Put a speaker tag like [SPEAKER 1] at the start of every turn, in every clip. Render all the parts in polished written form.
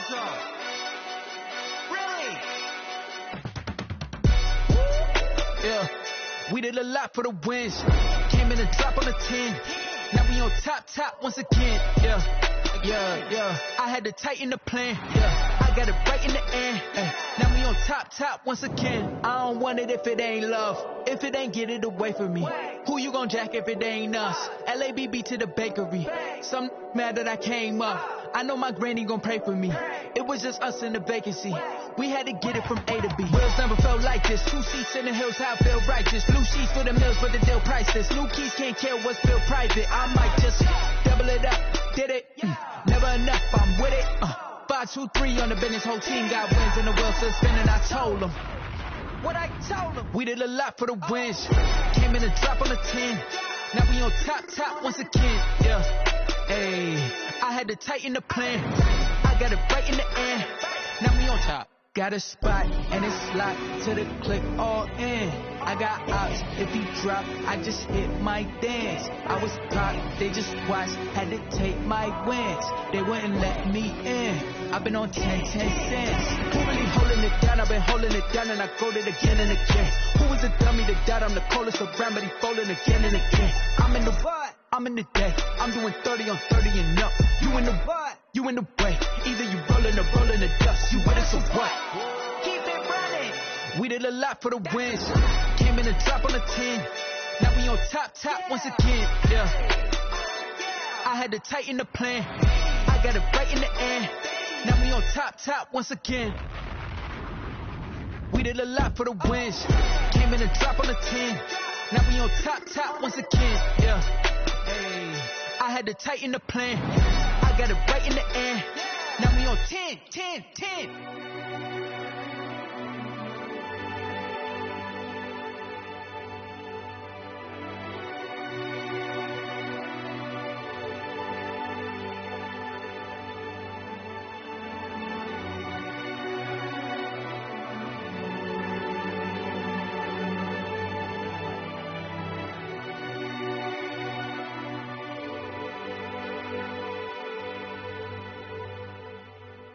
[SPEAKER 1] zone. Really?
[SPEAKER 2] Yeah, we did a lot for the wins. Came in and drop on the 10. Now we on top once again. Yeah. I had to tighten the plan. Yeah, I got it right in the end. Now we on top once again. I don't want it if it ain't love. If it ain't, get it away from me. Who you gon' jack if it ain't us? LABB to the bakery. Some mad that I came up. I know my granny gon' pray for me. It was just us in the vacancy. We had to get it from A to B. Wheels never felt like this. 2 seats in the hills, how I feel righteous. Blue sheets for the mills, but the deal priceless. New keys can't kill what's still private. I might just double it up. Did it? Never enough, I'm with it. 5, 2, 3 on the business. Whole team got wins and the wheels still spinning. I told them what I told them. We did a lot for the wins. Came in and drop on the 10. Now we on top once again. Yeah. Hey, I had to tighten the plan. I got it right in the end. Now we on top. Got a spot and it's locked to the click all in. I got ops, if he drop, I just hit my dance. I was caught, they just watched, had to take my wins. They wouldn't let me in. I've been on 10 cents. Who really holding it down? I've been holding it down and I go it again and again. Who was a dummy to doubt? I'm the coldest around, but he folding again and again. I'm in the what? I'm in the day. I'm doing 30 on 30 and up. You in the what? You in the way. Either you rolling or rolling the dust. You with us or what?
[SPEAKER 1] Keep it running.
[SPEAKER 2] We did a lot for the wins. Came in and drop on the 10. Now we on top once again. Yeah. I had to tighten the plan. I got it right in the end. Now we on top once again. We did a lot for the wins. Came in and drop on the 10. Now we on top once again. Yeah. Hey, I had to tighten the plan. I got it right in the end. Now we on 10.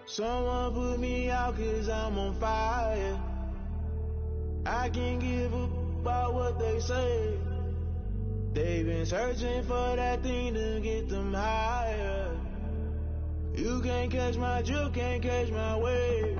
[SPEAKER 3] Someone put me out 'cause I'm on fire. I can't give a about what they say. They've been searching for that thing to get them higher. You can't catch my drift, can't catch my wave.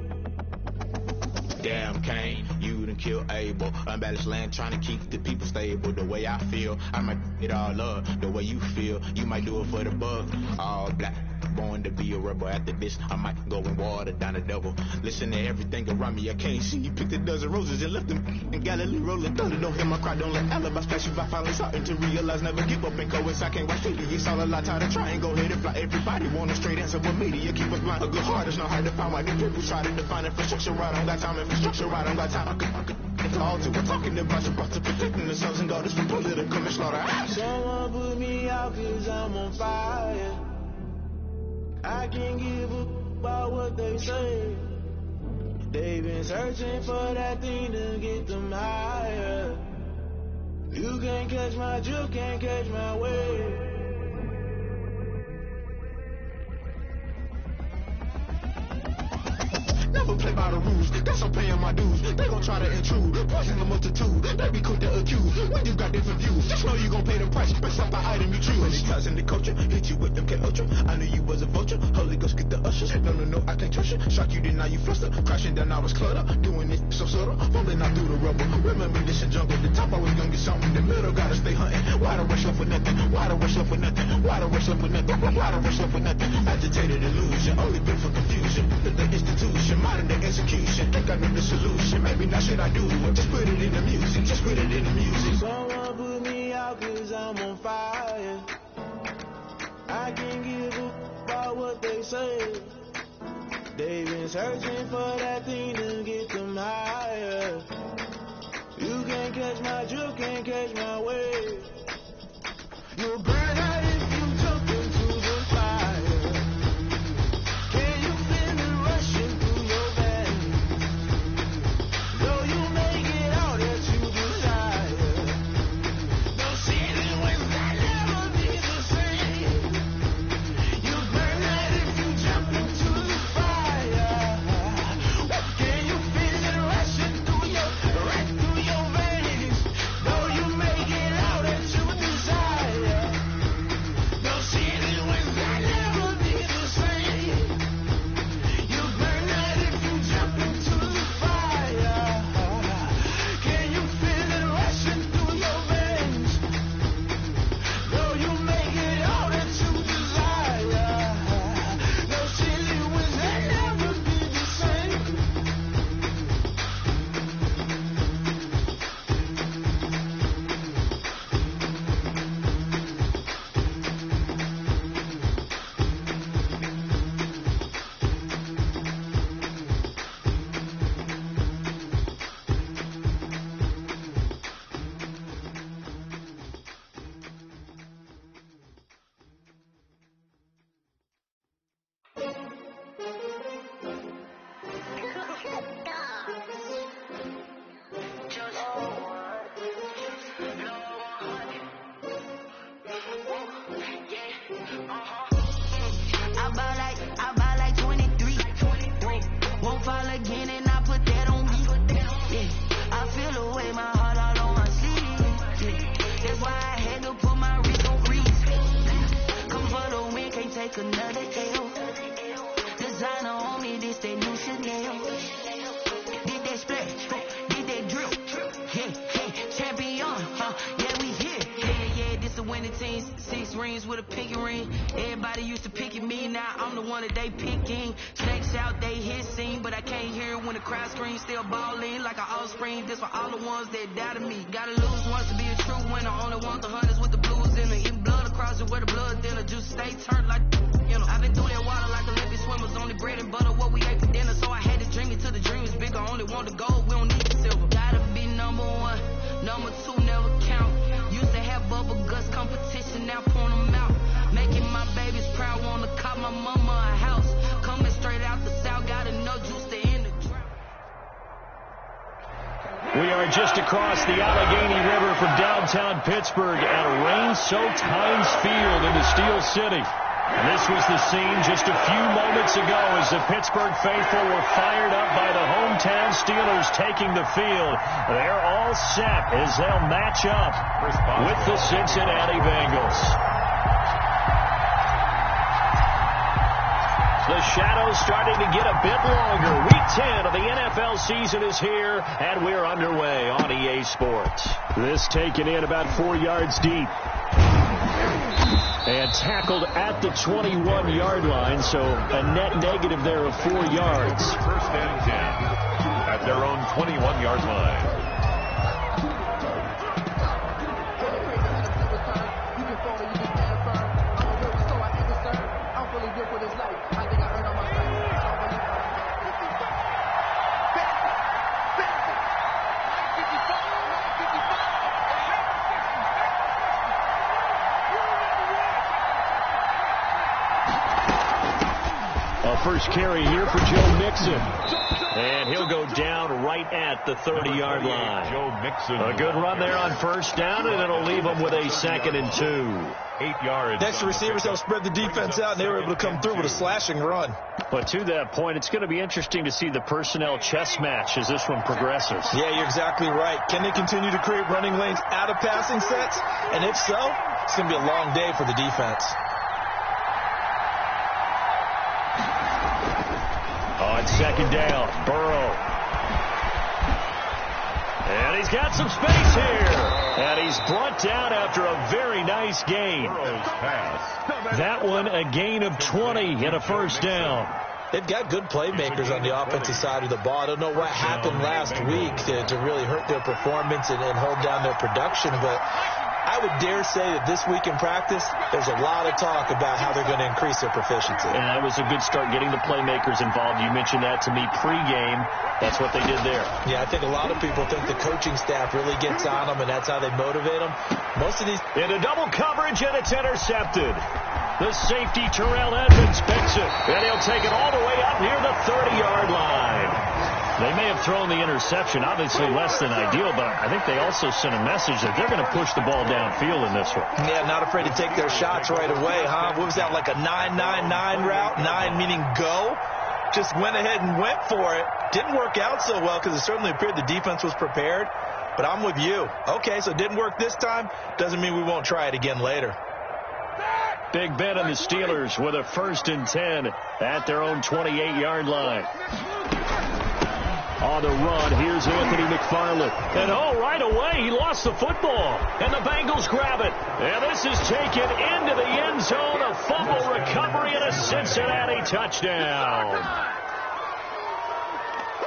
[SPEAKER 4] Damn Kane, you done killed Abel. Unbalanced land trying to keep the people stable. The way I feel, I might get all up. The way you feel, you might do it for the bug. All black, born to be a rebel. After this, I might go and water down the devil. Listen to everything around me, I can't see. You picked a dozen roses and left them in Galilee rolling thunder. Don't hear my cry, don't let alibis pass you by. Finally starting to realize, never give up and coincide. Can't watch 50, it's all a lot. Tired of trying, go ahead and fly. Everybody want a straight answer, but media keep us blind. A good heart is not hard to find. Why the people try to define infrastructure right? I don't got time, infrastructure right, I don't got time. I could all to we're talking about your to protecting the sons and daughters from political and slaughter.
[SPEAKER 3] Someone put me out 'cause I'm on fire. I can't give a about what they say. They've been searching for that thing to get them higher. You can't catch my drift, can't catch my wave.
[SPEAKER 4] Never play by the rules, guess I'm paying my dues. They gon' try to intrude, poison the multitude. They be quick to accuse, when you got different views. Just know you gon' pay the price, based off the item you choose. When it's ties in the culture, hit you with them K-Ultra. I knew you was a vulture, Holy Ghost get the ushers. No, I can't trust you. Shock you, then now you fluster. Crashing down, I was cluttered. Doing it so subtle, falling out through the rubble. Remember this is jungle, the top always gonna get something. The middle gotta stay hunting. Why the rush left for nothing? Why the rush left for nothing? Why the rush left for nothing? Why the rush left for nothing? Agitated illusion, only been for confusion. The institution, modern day execution. Think I know the solution, maybe not should I do it. Just put it in the music, just put it in the music.
[SPEAKER 3] Someone put me out 'cause I'm on fire. I can't give a about what they say. They've been searching for that thing to get them higher. You can't catch my drift, can't catch my wave. You'll burn out if you jump into the fire. Can you feel it rushing through your veins? Though you make it out that you desire. No city was that never be the same. You burn out if you jump into the fire.
[SPEAKER 5] take another L. Designer on me, this that new Chanel. Did that splash, did that drip. Yeah, champion, yeah, we here. Yeah, this a winning team. 6 rings with a pinky ring. Everybody used to pick at me, now I'm the one that they picking. Snakes out, they hit scene, but I can't hear it when the crowd screams. Still balling like an offspring. This for all the ones that doubted me. Gotta lose once to be a true winner. Only want the hunters with the blues in it. Even blood across it where the blood thinner. Juice stay turned like, you know. I've been through that water like Olympic swimmers. Only bread and butter, what we ate for dinner. So I had to dream it till the dream was bigger. Only want the gold, we don't need the silver. Gotta be number 1, number 2 never count. Used to have bubble guts competition, now point them out. Making my babies proud, wanna cop my mama a house. Coming straight out the south, gotta know juice to end the drought.
[SPEAKER 6] We are just across the Allegheny River from downtown Pittsburgh at rain-soaked Heinz Field in the Steel City. And this was the scene just a few moments ago as the Pittsburgh faithful were fired up by the hometown Steelers taking the field. They're all set as they'll match up with the Cincinnati Bengals. The shadow's starting to get a bit longer. Week 10 of the NFL season is here, and we're underway on EA Sports. This taken in about 4 yards deep. And tackled at the 21-yard line, so a net negative there of 4 yards.
[SPEAKER 7] First and 10 at their own 21-yard line.
[SPEAKER 6] First carry here for Joe Mixon. And he'll go down right at the 30-yard line.
[SPEAKER 7] Joe Mixon.
[SPEAKER 6] A good run there on first down, and it'll leave them with a 2nd and 2.
[SPEAKER 7] 8 yards.
[SPEAKER 8] Next, the receivers have spread the defense out, and they were able to come through with a slashing run.
[SPEAKER 6] But to that point, it's going to be interesting to see the personnel chess match as this one progresses.
[SPEAKER 8] Yeah, you're exactly right. Can they continue to create running lanes out of passing sets? And if so, it's going to be a long day for the defense.
[SPEAKER 6] On 2nd down, Burrow. And he's got some space here. And he's brought down after a very nice gain. That one a gain of 20 and a first down.
[SPEAKER 8] They've got good playmakers on the offensive side of the ball. I don't know what happened last week to really hurt their performance and hold down their production, but I would dare say that this week in practice, there's a lot of talk about how they're going to increase their proficiency.
[SPEAKER 6] And that was a good start getting the playmakers involved. You mentioned that to me pregame. That's what they did there.
[SPEAKER 8] Yeah, I think a lot of people think the coaching staff really gets on them, and that's how they motivate them. Most of these...
[SPEAKER 6] Into double coverage, and it's intercepted. The safety, Terrell Edmonds, picks it. And he'll take it all the way up near the 30-yard line. They may have thrown the interception, obviously less than ideal, but I think they also sent a message that they're going to push the ball downfield in this one.
[SPEAKER 8] Yeah, not afraid to take their shots right away, huh? What was that, like a 9-9-9 route? 9 meaning go? Just went ahead and went for it. Didn't work out so well because it certainly appeared the defense was prepared. But I'm with you. Okay, so it didn't work this time. Doesn't mean we won't try it again later.
[SPEAKER 6] Big Ben and the Steelers with a 1st and 10 at their own 28-yard line. On the run, here's Anthony McFarland. And right away, he lost the football. And the Bengals grab it. And this is taken into the end zone. A fumble recovery and a Cincinnati touchdown.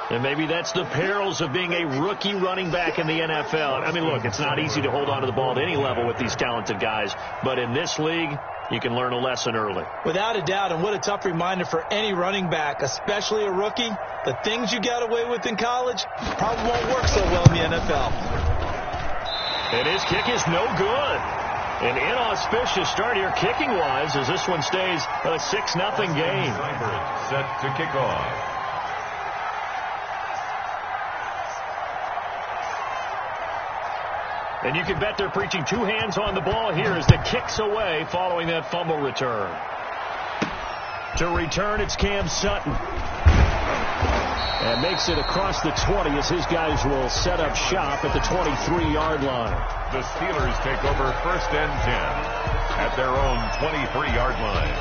[SPEAKER 6] And maybe that's the perils of being a rookie running back in the NFL. I mean, look, it's not easy to hold on to the ball at any level with these talented guys. But in this league, you can learn a lesson early.
[SPEAKER 8] Without a doubt, and what a tough reminder for any running back, especially a rookie. The things you got away with in college probably won't work so well in the NFL.
[SPEAKER 6] And his kick is no good. An inauspicious start here kicking-wise as this one stays a 6-0 game.
[SPEAKER 7] Set to kick off.
[SPEAKER 6] And you can bet they're preaching 2 hands on the ball here as the kick's away following that fumble return. To return, it's Cam Sutton. And makes it across the 20 as his guys will set up shop at the 23-yard line.
[SPEAKER 7] The Steelers take over 1st and 10 at their own 23-yard line.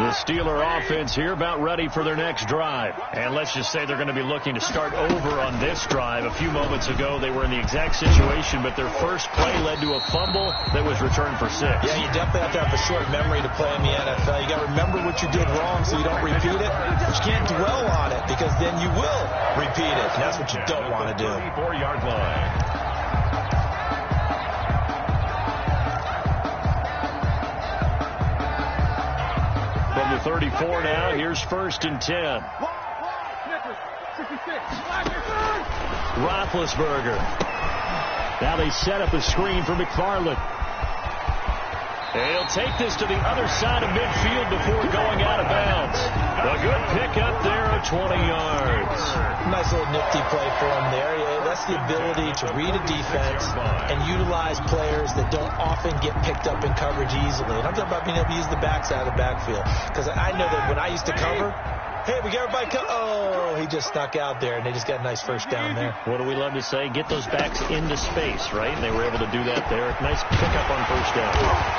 [SPEAKER 6] The Steeler offense here about ready for their next drive. And let's just say they're going to be looking to start over on this drive. A few moments ago, they were in the exact situation, but their first play led to a fumble that was returned for 6.
[SPEAKER 8] Yeah, you definitely have to have a short memory to play in the NFL. You got to remember what you did wrong so you don't repeat it. But you can't dwell on it because then you will repeat it. And that's what you don't want to do.
[SPEAKER 7] 34-yard line.
[SPEAKER 6] From the 34 now, here's 1st and 10. Roethlisberger. Now they set up a screen for McFarland. He'll take this to the other side of midfield before going out of bounds. A good pickup there of 20 yards.
[SPEAKER 8] Nice little nifty play for him there. Yeah, that's the ability to read a defense and utilize players that don't often get picked up in coverage easily. And I'm talking about being able to use the backside of the backfield. Because I know that when I used to cover, hey, we got everybody oh, he just snuck out there, and they just got a nice first down there.
[SPEAKER 6] What do we love to say? Get those backs into space, right? And they were able to do that there. Nice pickup on first down.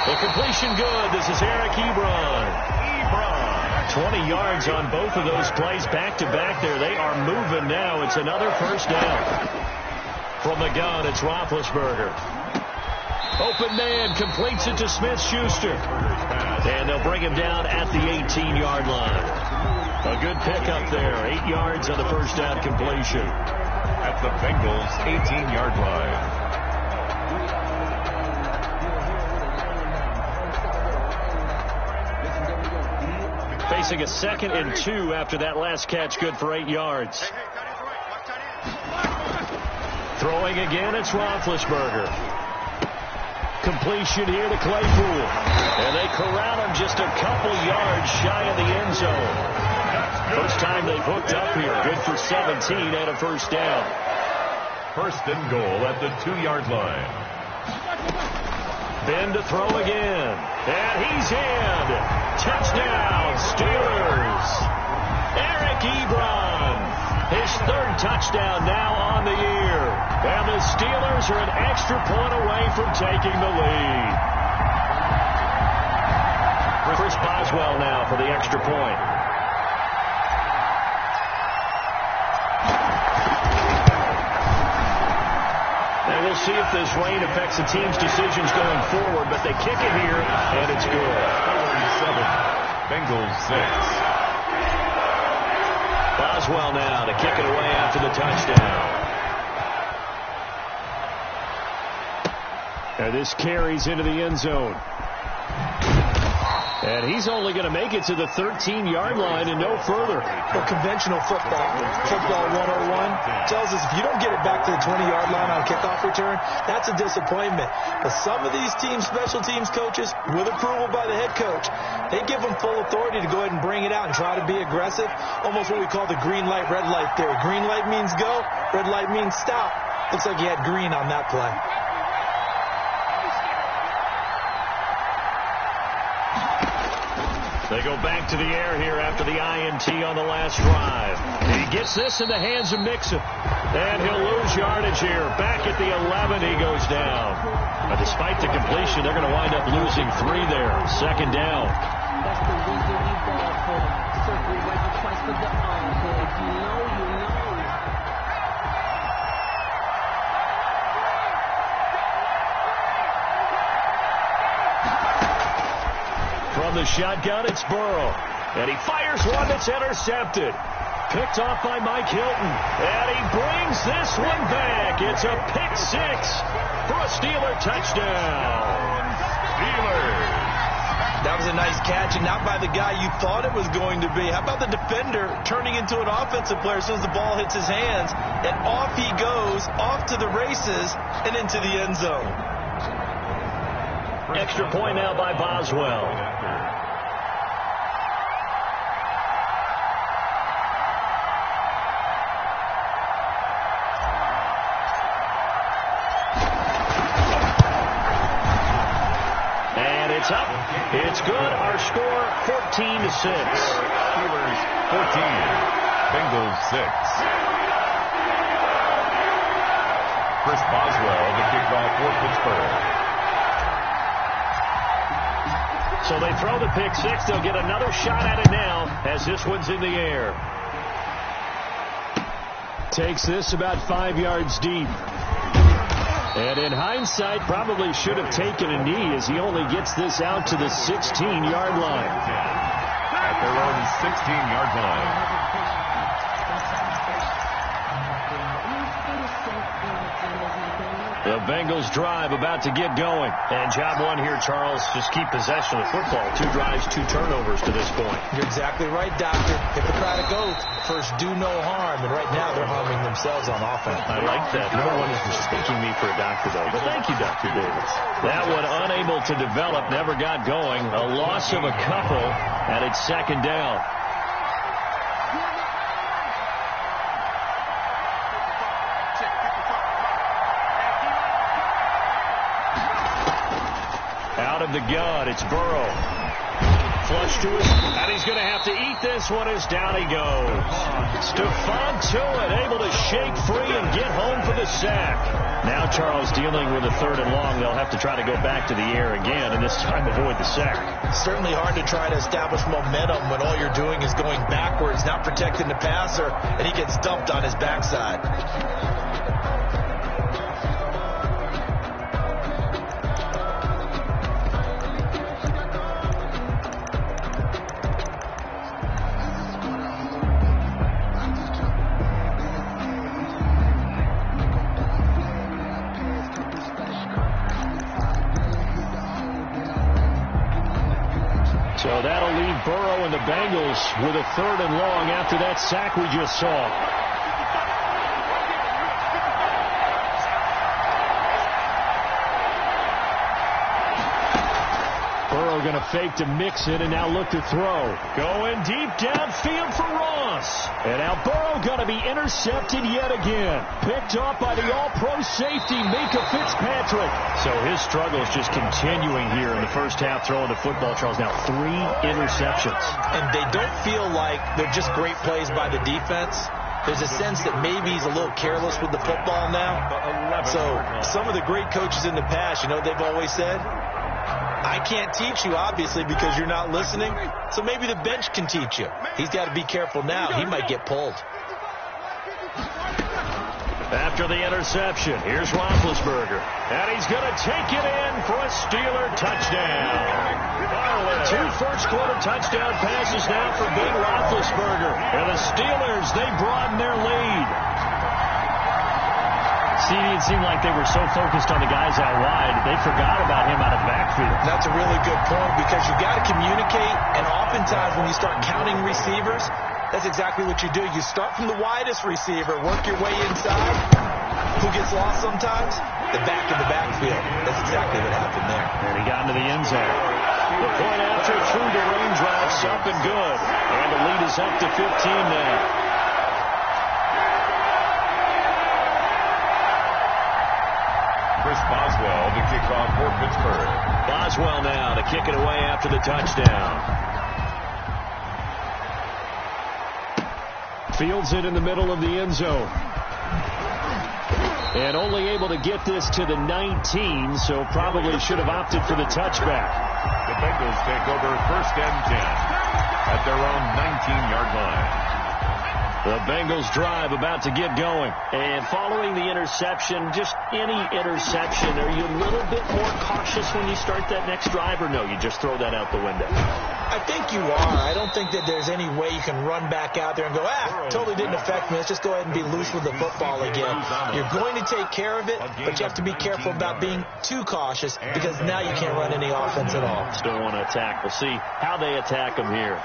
[SPEAKER 6] The completion good. This is Eric Ebron. 20 yards on both of those plays back-to-back there. They are moving now. It's another first down. From the gun, it's Roethlisberger. Open man, completes it to Smith-Schuster. And they'll bring him down at the 18-yard line. A good pickup there. 8 yards on the first down completion.
[SPEAKER 7] At the Bengals' 18-yard line.
[SPEAKER 6] Facing a 2nd and 2 after that last catch, good for 8 yards. Throwing again, it's Roethlisberger. Completion here to Claypool. And they corral him just a couple yards shy of the end zone. First time they've hooked up here. Good for 17 and a first down.
[SPEAKER 7] 1st and goal at the 2-yard line.
[SPEAKER 6] Ben to throw again. And he's in. Touchdown, Steelers. Eric Ebron. His 3rd touchdown now on the year. And the Steelers are an extra point away from taking the lead. Chris Boswell now for the extra point. And we'll see if this rain affects the team's decisions going forward, but they kick it here, and it's good.
[SPEAKER 7] 47. Bengals 6.
[SPEAKER 6] Boswell now to kick it away after the touchdown. And this carries into the end zone. And he's only going to make it to the 13-yard line and no further.
[SPEAKER 8] Well, conventional football 101, tells us if you don't get it back to the 20-yard line on kickoff return, that's a disappointment. But some of these teams, special teams coaches, with approval by the head coach, they give them full authority to go ahead and bring it out and try to be aggressive. Almost what we call the green light, red light theory. Green light means go, red light means stop. Looks like he had green on that play.
[SPEAKER 6] They go back to the air here after the INT on the last drive. He gets this in the hands of Mixon. And he'll lose yardage here. Back at the 11, he goes down. But despite the completion, they're going to wind up losing 3 there. 2nd down.
[SPEAKER 9] That's the reason we ball for circle right twice for the encore. If you know, you know.
[SPEAKER 6] From the shotgun, it's Burrow. And he fires one that's intercepted. Picked off by Mike Hilton. And he brings this one back. It's a pick 6 for a Steeler touchdown.
[SPEAKER 7] Steelers.
[SPEAKER 8] That was a nice catch, and not by the guy you thought it was going to be. How about the defender turning into an offensive player as soon as the ball hits his hands? And off he goes, off to the races, and into the end zone.
[SPEAKER 6] Extra point now by Boswell. And it's up. It's good. Our score 14-6.
[SPEAKER 7] Steelers 14. Bengals 6. Chris Boswell, the kickoff for Pittsburgh.
[SPEAKER 6] So So they throw the pick six. They'll get another shot at it now as this one's in the air. Takes this about 5 yards deep. And in hindsight, probably should have taken a knee as he only gets this out to the 16-yard line.
[SPEAKER 7] At their own 16-yard line.
[SPEAKER 6] The Bengals drive about to get going. And job one here, Charles, just keep possession of the football. 2 drives, 2 turnovers to this point.
[SPEAKER 8] You're exactly right, Doctor. Hippocratic oath. First, do no harm. And right now, they're harming themselves on offense.
[SPEAKER 6] I like that. No one is mistaking me for a doctor, though. But thank you, Dr. Davis. That one unable to develop, never got going. A loss of a couple, and it's second down. Out of the gun, it's Burrow. Flush to his, and he's going to have to eat this one as down he goes. Stephon Tuitt able to shake free and get home for the sack. Now Charles dealing with a 3rd and long. They'll have to try to go back to the air again, and this time avoid the sack.
[SPEAKER 8] It's certainly hard to try to establish momentum when all you're doing is going backwards, not protecting the passer, and he gets dumped on his backside.
[SPEAKER 6] So that'll leave Burrow and the Bengals with a 3rd and long after that sack we just saw. Burrow going to fake to mix it and now look to throw. Going deep downfield for Ross. And now Burrow going to be intercepted yet again. Picked off by the all-pro safety, Minka Fitzpatrick. So his struggle is just continuing here in the first half throwing the football. Charles, now 3 interceptions.
[SPEAKER 8] And they don't feel like they're just great plays by the defense. There's a sense that maybe he's a little careless with the football now. So some of the great coaches in the past, you know what they've always said? I can't teach you, obviously, because you're not listening. So maybe the bench can teach you. He's got to be careful now. He might get pulled.
[SPEAKER 6] After the interception, here's Roethlisberger. And he's going to take it in for a Steeler touchdown. 2 first-quarter touchdown passes now for Big Roethlisberger. And the Steelers, they broaden their lead. See, it seemed like they were so focused on the guys out wide, they forgot about him out of the backfield.
[SPEAKER 8] That's a really good point because you got to communicate, and oftentimes when you start counting receivers, that's exactly what you do. You start from the widest receiver, work your way inside. Who gets lost sometimes? The back in the backfield. That's exactly what happened there.
[SPEAKER 6] And he got into the end zone. The point after through the raindrops, up and good. And the lead is up to 15 now.
[SPEAKER 7] Chris Boswell to kick off for Pittsburgh.
[SPEAKER 6] Boswell now to kick it away after the touchdown. Fields it in the middle of the end zone. And only able to get this to the 19, so probably should have opted for the touchback.
[SPEAKER 7] The Bengals take over 1st and 10 at their own 19-yard line.
[SPEAKER 6] The Bengals drive about to get going. And following the interception, just any interception, are you a little bit more cautious when you start that next drive, or no, you just throw that out the window?
[SPEAKER 8] I think you are. I don't think that there's any way you can run back out there and go, totally didn't affect me. Let's just go ahead and be loose with the football again. You're going to take care of it, but you have to be careful about being too cautious because now you can't run any offense at all.
[SPEAKER 6] Still want to attack. We'll see how they attack them here.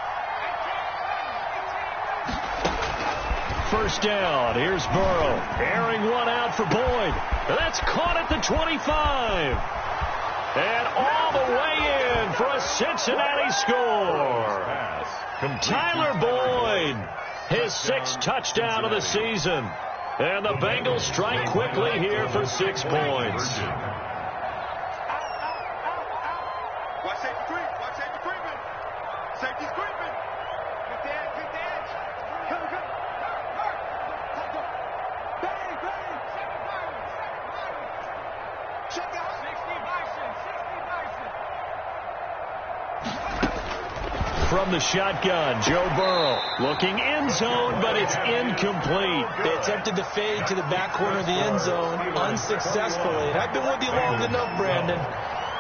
[SPEAKER 6] First down. Here's Burrow. Airing one out for Boyd. That's caught at the 25. And all the way in for a Cincinnati score. Tyler Boyd, his 6th touchdown of the season. And the Bengals strike quickly here for 6 points.
[SPEAKER 4] Watch safety creep. Watch safety creeping. Safety's creeping. Get the edge. Get the edge. Come. Check out 60 Bison. 60 Bison.
[SPEAKER 6] from the shotgun. Joe Burrow looking end zone, but it's incomplete.
[SPEAKER 8] They attempted to fade to the back corner of the end zone unsuccessfully. I've been with you long enough, Brandon.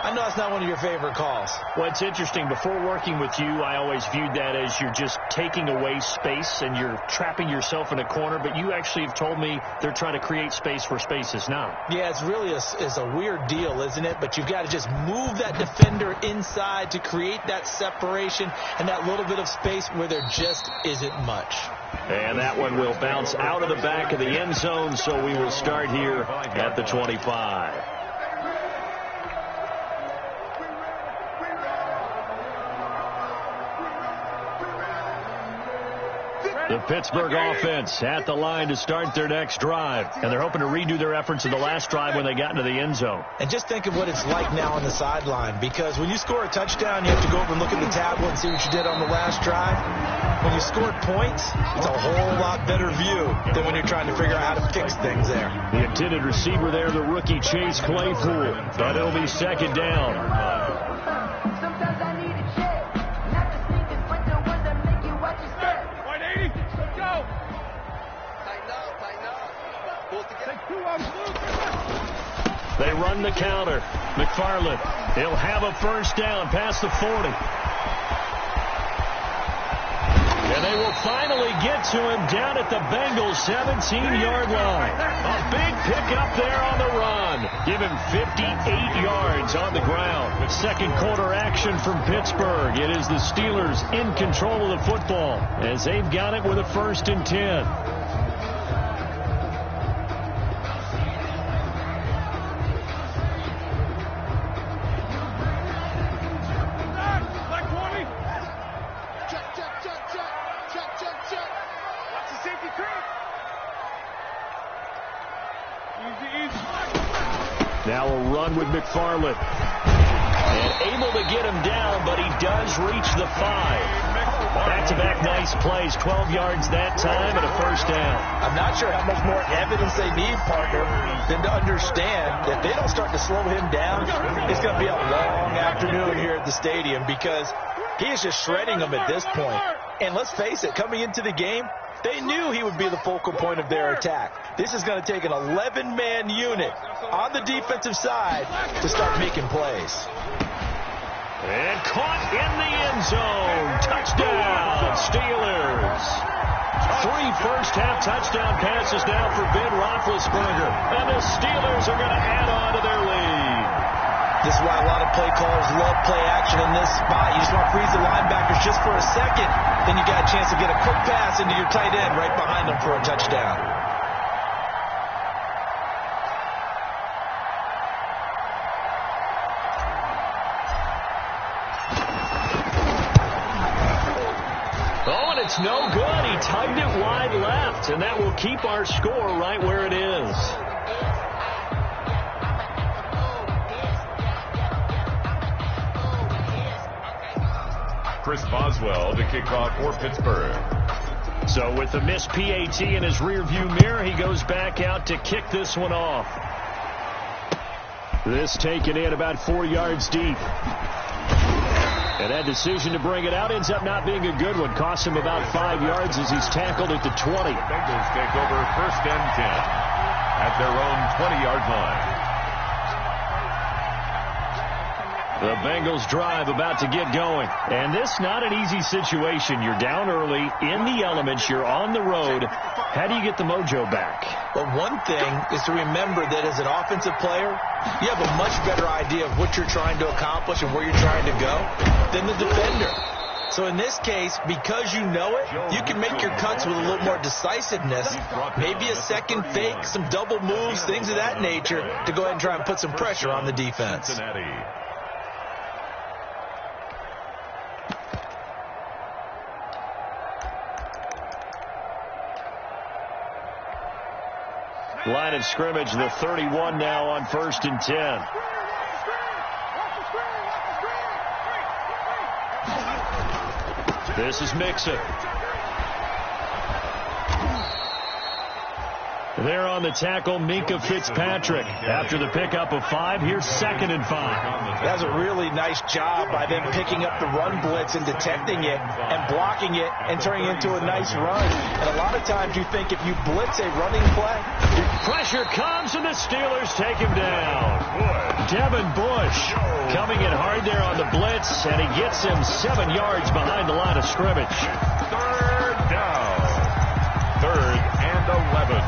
[SPEAKER 8] I know it's not one of your favorite calls.
[SPEAKER 6] Well, it's interesting. Before working with you, I always viewed that as you're just taking away space and you're trapping yourself in a corner. But you actually have told me they're trying to create space where space is not.
[SPEAKER 8] Yeah, it's really a weird deal, isn't it? But you've got to just move that defender inside to create that separation and that little bit of space where there just isn't much.
[SPEAKER 6] And that one will bounce out of the back of the end zone, so we will start here at the 25. The Pittsburgh offense at the line to start their next drive. And they're hoping to redo their efforts in the last drive when they got into the end zone.
[SPEAKER 8] And just think of what it's like now on the sideline, because when you score a touchdown, you have to go over and look at the tablet and see what you did on the last drive. When you scored points, it's a whole lot better view than when you're trying to figure out how to fix things there.
[SPEAKER 6] The intended receiver there, the rookie Chase Claypool. But it'll be second down. They run the counter. McFarland, he'll have a first down past the 40. And they will finally get to him down at the Bengals' 17-yard line. A big pickup there on the run. Give him 58 yards on the ground. With second quarter action from Pittsburgh, it is the Steelers in control of the football as they've got it with a 1st and 10. Now a run with McFarland. And able to get him down, but he does reach the 5. Back-to-back nice plays, 12 yards that time and a first down.
[SPEAKER 8] I'm not sure how much more evidence they need, partner, than to understand that they don't start to slow him down. It's going to be a long afternoon here at the stadium because he is just shredding them at this point. And let's face it, coming into the game, they knew he would be the focal point of their attack. This is going to take an 11-man unit on the defensive side to start making plays.
[SPEAKER 6] And caught in the end zone. Touchdown, Steelers. 3 first-half touchdown passes now for Ben Roethlisberger. And the Steelers are going to add on to their lead.
[SPEAKER 8] This is why a lot of play callers love play action in this spot. You just want to freeze the linebackers just for a second. Then you got a chance to get a quick pass into your tight end right behind them for a touchdown.
[SPEAKER 6] Oh, and it's no good. He tugged it wide left, and that will keep our score right where it is.
[SPEAKER 7] Chris Boswell to kick off for Pittsburgh.
[SPEAKER 6] So with the missed PAT in his rearview mirror, he goes back out to kick this one off. This taken in about 4 yards deep. And that decision to bring it out ends up not being a good one. Costs him about 5 yards as he's tackled at the 20.
[SPEAKER 7] The Bengals take over 1st and 10 at their own 20-yard line.
[SPEAKER 6] The Bengals drive about to get going. And this not an easy situation. You're down early, in the elements, you're on the road. How do you get the mojo back?
[SPEAKER 8] Well, one thing is to remember that as an offensive player, you have a much better idea of what you're trying to accomplish and where you're trying to go than the defender. So in this case, because you know it, you can make your cuts with a little more decisiveness. Maybe a second fake, some double moves, things of that nature to go ahead and try and put some pressure on the defense.
[SPEAKER 6] Line of scrimmage, the 31 now on 1st and 10. This is Mixon. There on the tackle, Minka Fitzpatrick. After the pickup of 5, here's 2nd and 5.
[SPEAKER 8] That's a really nice job by them picking up the run blitz and detecting it and blocking it and turning it into a nice run. And a lot of times you think if you blitz a running play,
[SPEAKER 6] pressure comes and the Steelers take him down. Devin Bush coming in hard there on the blitz, and he gets him 7 yards behind the line of scrimmage.
[SPEAKER 7] Third down. 3rd and 11.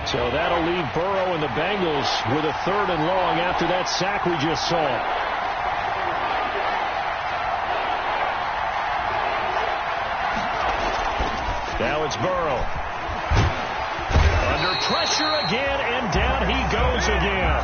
[SPEAKER 6] So that'll leave Burrow and the Bengals with a 3rd and long after that sack we just saw. Now it's Burrow. Under pressure again, and down he goes again.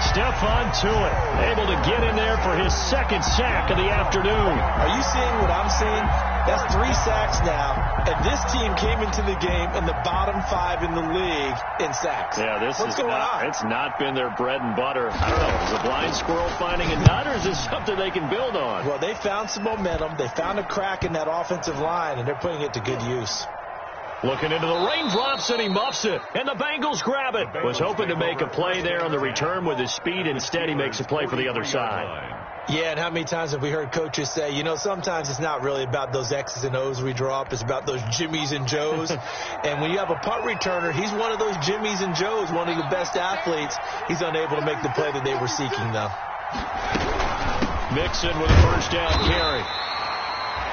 [SPEAKER 6] Stephon Tuitt able to get in there for his 2nd sack of the afternoon.
[SPEAKER 8] Are you seeing what I'm seeing? That's 3 sacks now, and this team came into the game in the bottom 5 in the league in sacks.
[SPEAKER 6] Yeah,
[SPEAKER 8] What's going on?
[SPEAKER 6] It's not been their bread and butter. I don't know. Is a blind squirrel finding a nut, or is this something they can build on?
[SPEAKER 8] Well, they found some momentum. They found a crack in that offensive line, and they're putting it to good use.
[SPEAKER 6] Looking into the raindrops, and he muffs it. And the Bengals grab it. Was hoping to make a play there on the return with his speed. Instead, he makes a play for the other side.
[SPEAKER 8] Yeah, and how many times have we heard coaches say, you know, sometimes it's not really about those X's and O's we draw up. It's about those Jimmies and Joes. And when you have a punt returner, he's one of those Jimmies and Joes, one of the best athletes. He's unable to make the play that they were seeking, though.
[SPEAKER 6] Mixon with a 1st down carry.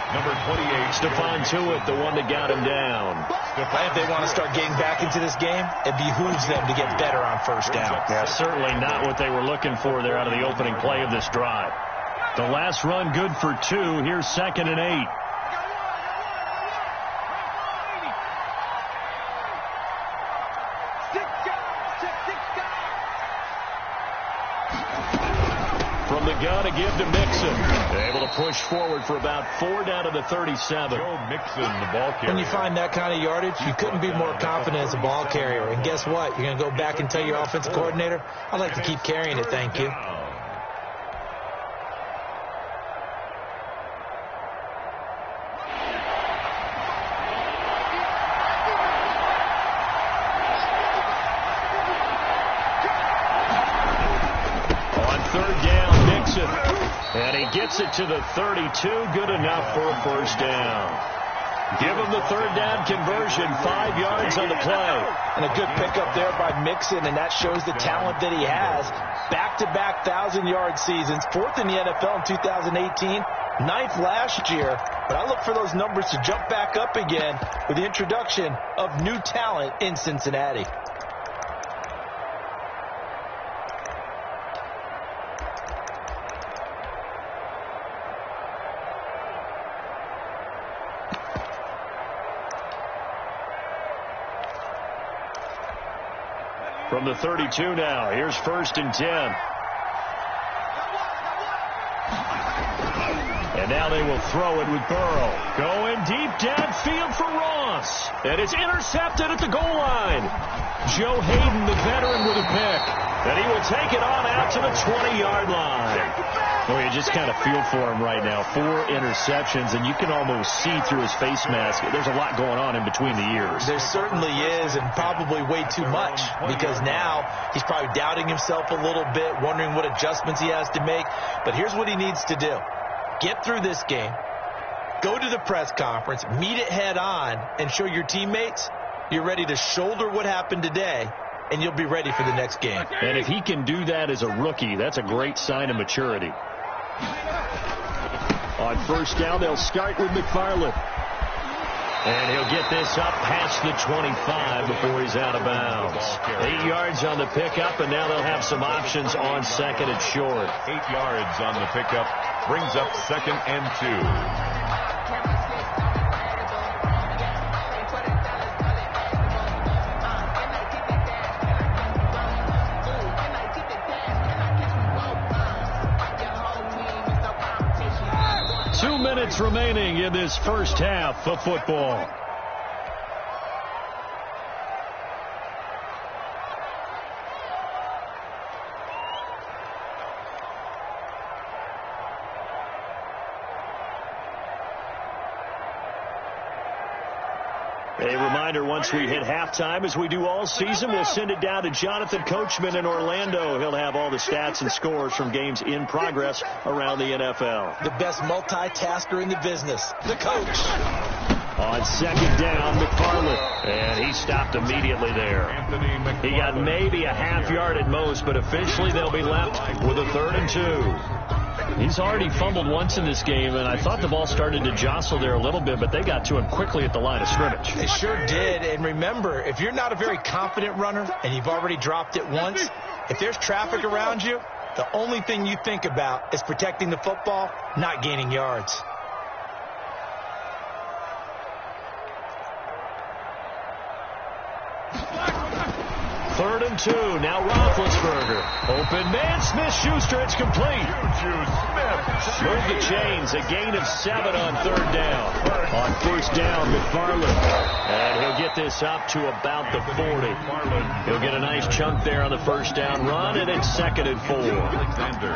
[SPEAKER 6] Number 28, Stephon Tuitt, the one that got him down.
[SPEAKER 8] If they want to start getting back into this game, it behooves them to get better on 1st down.
[SPEAKER 6] Yeah, certainly not what they were looking for there out of the opening play of this drive. The last run good for 2. Here's 2nd and 8. From the gun, a give to Mixon. Able to push forward for about 4 down to the 37.
[SPEAKER 7] Joe Mixon, the ball carrier.
[SPEAKER 8] When you find that kind of yardage, you couldn't be more confident as a ball carrier. And guess what? You're going to go back and tell your offensive coordinator, I'd like to keep carrying it, thank you.
[SPEAKER 6] And he gets it to the 32. Good enough for a 1st down. Give him the 3rd down conversion. 5 yards on the play.
[SPEAKER 8] And a good pickup there by Mixon, and that shows the talent that he has. Back-to-back 1,000-yard seasons. 4th in the NFL in 2018. 9th last year. But I look for those numbers to jump back up again with the introduction of new talent in Cincinnati.
[SPEAKER 6] From the 32 now, here's 1st and 10. And now they will throw it with Burrow. Going deep downfield for Ross. And it's intercepted at the goal line. Joe Hayden, the veteran, with a pick. And he will take it on out to the 20-yard line. Well, you just kind of feel for him right now. 4 interceptions, and you can almost see through his face mask. There's a lot going on in between the ears.
[SPEAKER 8] There certainly is, and probably way too much, because now he's probably doubting himself a little bit, wondering what adjustments he has to make. But here's what he needs to do. Get through this game, go to the press conference, meet it head on, and show your teammates you're ready to shoulder what happened today, and you'll be ready for the next game.
[SPEAKER 6] And if he can do that as a rookie, that's a great sign of maturity. On 1st down, they'll start with McFarland. And he'll get this up past the 25 before he's out of bounds. 8 yards on the pickup, and now they'll have some options on 2nd and short.
[SPEAKER 7] 8 yards on the pickup brings up 2nd and 2.
[SPEAKER 6] 2 minutes remaining in this 1st half of football. A reminder, once we hit halftime, as we do all season, we'll send it down to Jonathan Coachman in Orlando. He'll have all the stats and scores from games in progress around the NFL.
[SPEAKER 8] The best multitasker in the business, the coach.
[SPEAKER 6] On second down, McFarland. And he stopped immediately there. He got maybe a half yard at most, but officially they'll be left with a 3rd and 2. He's already fumbled once in this game, and I thought the ball started to jostle there a little bit, but they got to him quickly at the line of scrimmage.
[SPEAKER 8] They sure did. And remember, if you're not a very confident runner and you've already dropped it once, if there's traffic around you, the only thing you think about is protecting the football, not gaining yards.
[SPEAKER 6] Third and 2. Now Roethlisberger. Open man. Smith-Schuster. It's complete. Move the chains. A gain of 7 on 3rd down. On 1st down, McFarland. And he'll get this up to about the 40. He'll get a nice chunk there on the 1st down run, and it's 2nd and 4.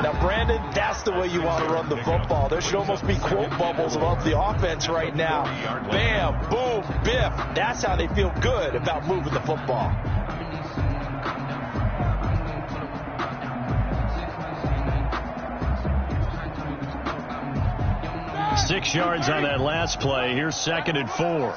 [SPEAKER 8] Now, Brandon, that's the way you want to run the football. There should almost be quote bubbles above the offense right now. Bam, boom, biff. That's how they feel good about moving the football.
[SPEAKER 6] 6 yards on that last play. Here's 2nd and 4.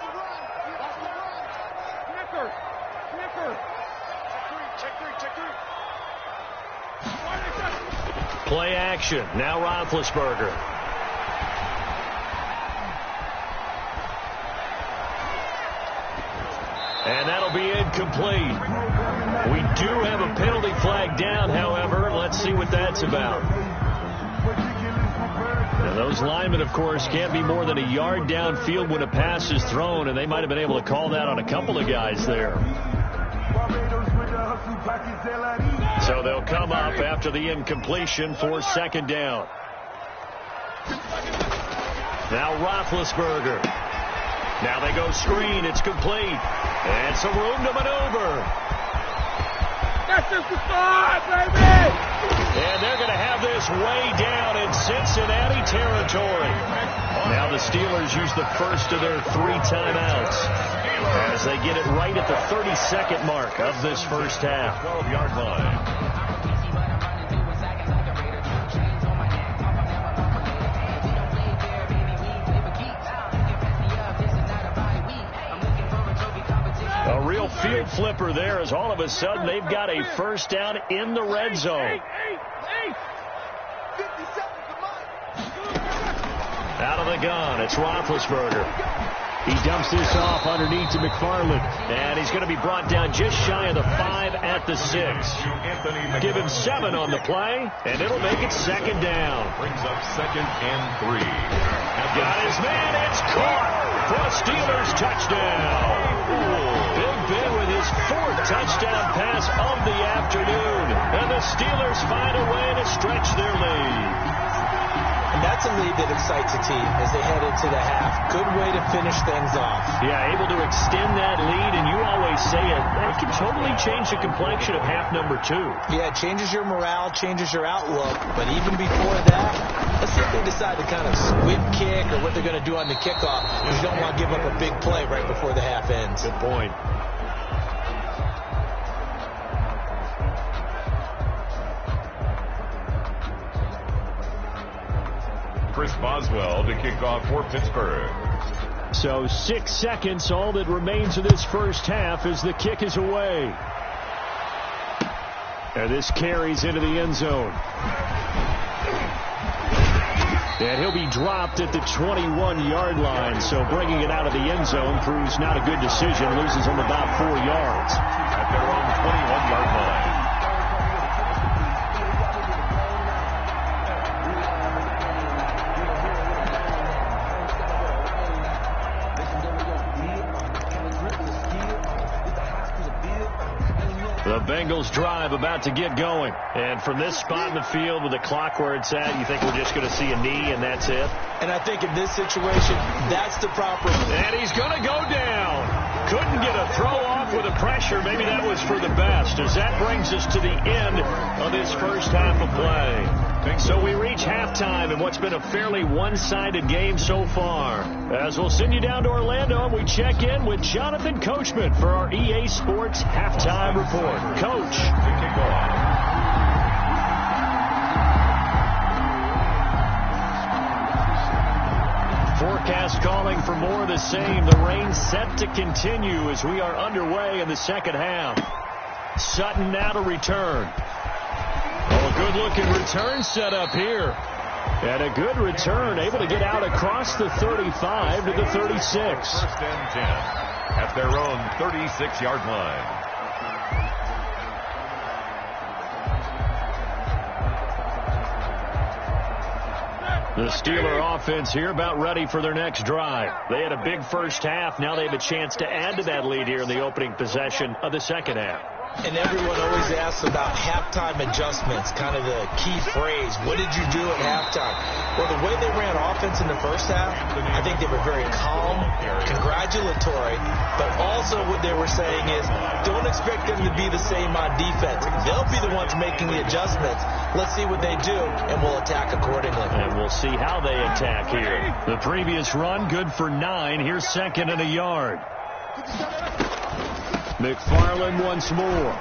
[SPEAKER 6] Play action. Now Roethlisberger. And that'll be incomplete. We do have a penalty flag down, however. Let's see what that's about. Now, those linemen, of course, can't be more than a yard downfield when a pass is thrown, and they might have been able to call that on a couple of guys there. So they'll come up after the incompletion for 2nd down. Now Roethlisberger. Now they go screen. It's complete. And some room to maneuver.
[SPEAKER 10] That's just the start, baby!
[SPEAKER 6] And they're going to have this way down in Cincinnati territory. Now the Steelers use the first of their 3 timeouts as they get it right at the 32nd mark of this first half.
[SPEAKER 7] 12-yard line.
[SPEAKER 6] A real field flipper there as all of a sudden they've got a first down in the red zone. Out of the gun, it's Roethlisberger. He dumps this off underneath to McFarland. And he's going to be brought down just shy of the 5 at the 6. Give him 7 on the play, and it'll make it 2nd down.
[SPEAKER 7] Brings up 2nd and 3.
[SPEAKER 6] Got his man, it's caught for a Steelers touchdown. Big Ben with his 4th touchdown pass of the afternoon. And the Steelers find a way to stretch their lead.
[SPEAKER 8] And that's a lead that excites a team as they head into the half. Good way to finish things off.
[SPEAKER 6] Yeah, able to extend that lead, and you always say it. That can totally change the complexion of half number 2.
[SPEAKER 8] Yeah, it changes your morale, changes your outlook. But even before that, let's see if they decide to kind of squib kick or what they're going to do on the kickoff. Because you don't want to give up a big play right before the half ends.
[SPEAKER 6] Good point.
[SPEAKER 7] Chris Boswell to kick off for Pittsburgh.
[SPEAKER 6] So 6 seconds, all that remains of this first half as the kick is away. And this carries into the end zone. And he'll be dropped at the 21-yard line. So bringing it out of the end zone proves not a good decision. Loses him about 4 yards.
[SPEAKER 7] At their own 21-yard line.
[SPEAKER 6] The Bengals drive about to get going. And from this spot in the field with the clock where it's at, you think we're just going to see a knee and that's it?
[SPEAKER 8] And I think in this situation, that's the proper.
[SPEAKER 6] And he's going to go down. Couldn't get a throw off off with the pressure. Maybe that was for the best, as that brings us to the end of this first half of play. So we reach halftime in what's been a fairly one-sided game so far. As we'll send you down to Orlando, and we check in with Jonathan Coachman for our EA Sports Halftime Report. Coach. Forecast calling for more of the same. The rain set to continue as we are underway in the second half. Sutton now to return. Oh, a good-looking return set up here. And a good return, able to get out across the 35 to the 36.
[SPEAKER 7] First and 10 at their own 36-yard line.
[SPEAKER 6] The Steeler offense here about ready for their next drive. They had a big first half. Now they have a chance to add to that lead here in the opening possession of the second half.
[SPEAKER 8] And everyone always asks about halftime adjustments, kind of the key phrase. What did you do at halftime? Well, the way they ran offense in the first half, I think they were very calm, congratulatory, but also what they were saying is don't expect them to be the same on defense. They'll be the ones making the adjustments. Let's see what they do, and we'll attack accordingly.
[SPEAKER 6] And we'll see how they attack here. The previous run, good for 9. Here's second and a yard. McFarland once more.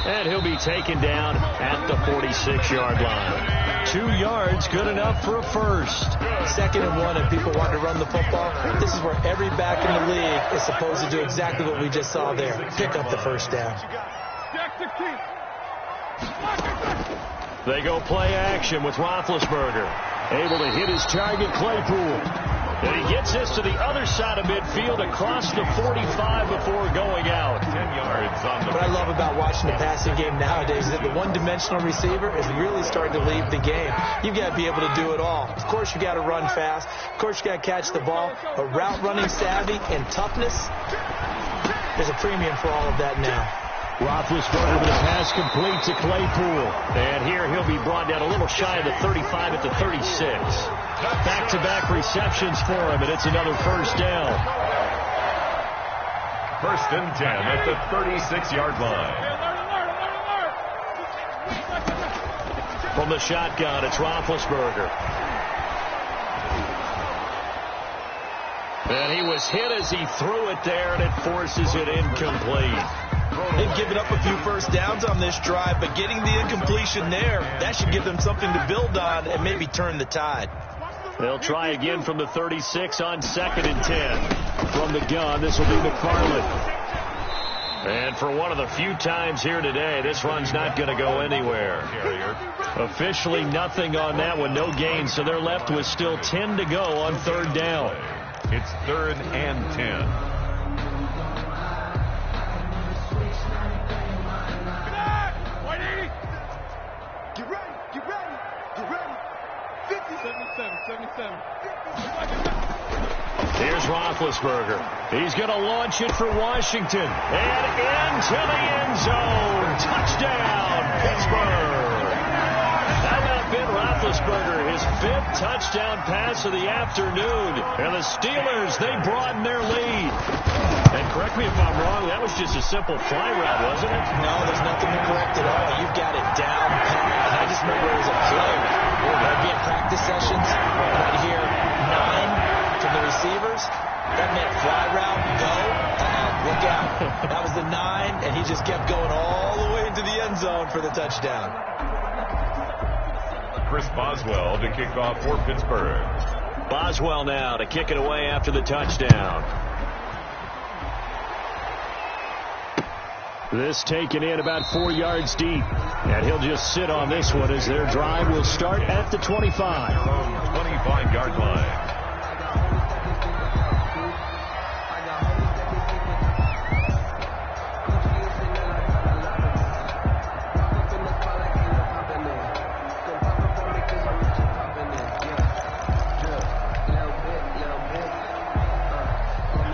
[SPEAKER 6] And he'll be taken down at the 46-yard line. 2 yards, good enough for a first.
[SPEAKER 8] Second and 1, and people want to run the football. This is where every back in the league is supposed to do exactly what we just saw there. Pick up the first down.
[SPEAKER 6] They go play action with Roethlisberger. Able to hit his target, Claypool. And he gets this to the other side of midfield across the 45 before going out.
[SPEAKER 7] 10 yards on the...
[SPEAKER 8] What I love about watching the passing game nowadays is that the one-dimensional receiver is really starting to leave the game. You've got to be able to do it all. Of course, you got to run fast. Of course, you got to catch the ball. But route running savvy and toughness, there's a premium for all of that now.
[SPEAKER 6] Roethlisberger with a pass complete to Claypool. And here he'll be brought down a little shy of the 35 at the 36. Back-to-back receptions for him, and it's another first down.
[SPEAKER 7] First and 10 at the 36-yard line.
[SPEAKER 6] From the shotgun, it's Roethlisberger. And he was hit as he threw it there, and it forces it incomplete.
[SPEAKER 8] They've given up a few first downs on this drive, but getting the incompletion there, that should give them something to build on and maybe turn the tide.
[SPEAKER 6] They'll try again from the 36 on second and 10. From the gun, this will be McFarland. And for one of the few times here today, this run's not going to go anywhere. Officially nothing on that one, no gain, so they're left with still 10 to go on third down.
[SPEAKER 7] It's 3rd and 10.
[SPEAKER 6] Here's Roethlisberger. He's going to launch it for Washington. And into the end zone. Touchdown, Pittsburgh. How about Ben Roethlisberger? His 5th touchdown pass of the afternoon. And the Steelers, they broaden their lead. And correct me if I'm wrong, that was just a simple fly route, wasn't it?
[SPEAKER 8] No, there's nothing to correct at all. You've got it down pat. And I just remember as a player, I'd be at practice sessions, and I'd hear 9 from the receivers. That meant fly route, go, look out. That was the 9, and he just kept going all the way into the end zone for the touchdown.
[SPEAKER 7] Chris Boswell to kick off for Pittsburgh.
[SPEAKER 6] Boswell now to kick it away after the touchdown. This taken in about 4 yards deep. And he'll just sit on this one as their drive will start at the 25.
[SPEAKER 7] 25-yard line.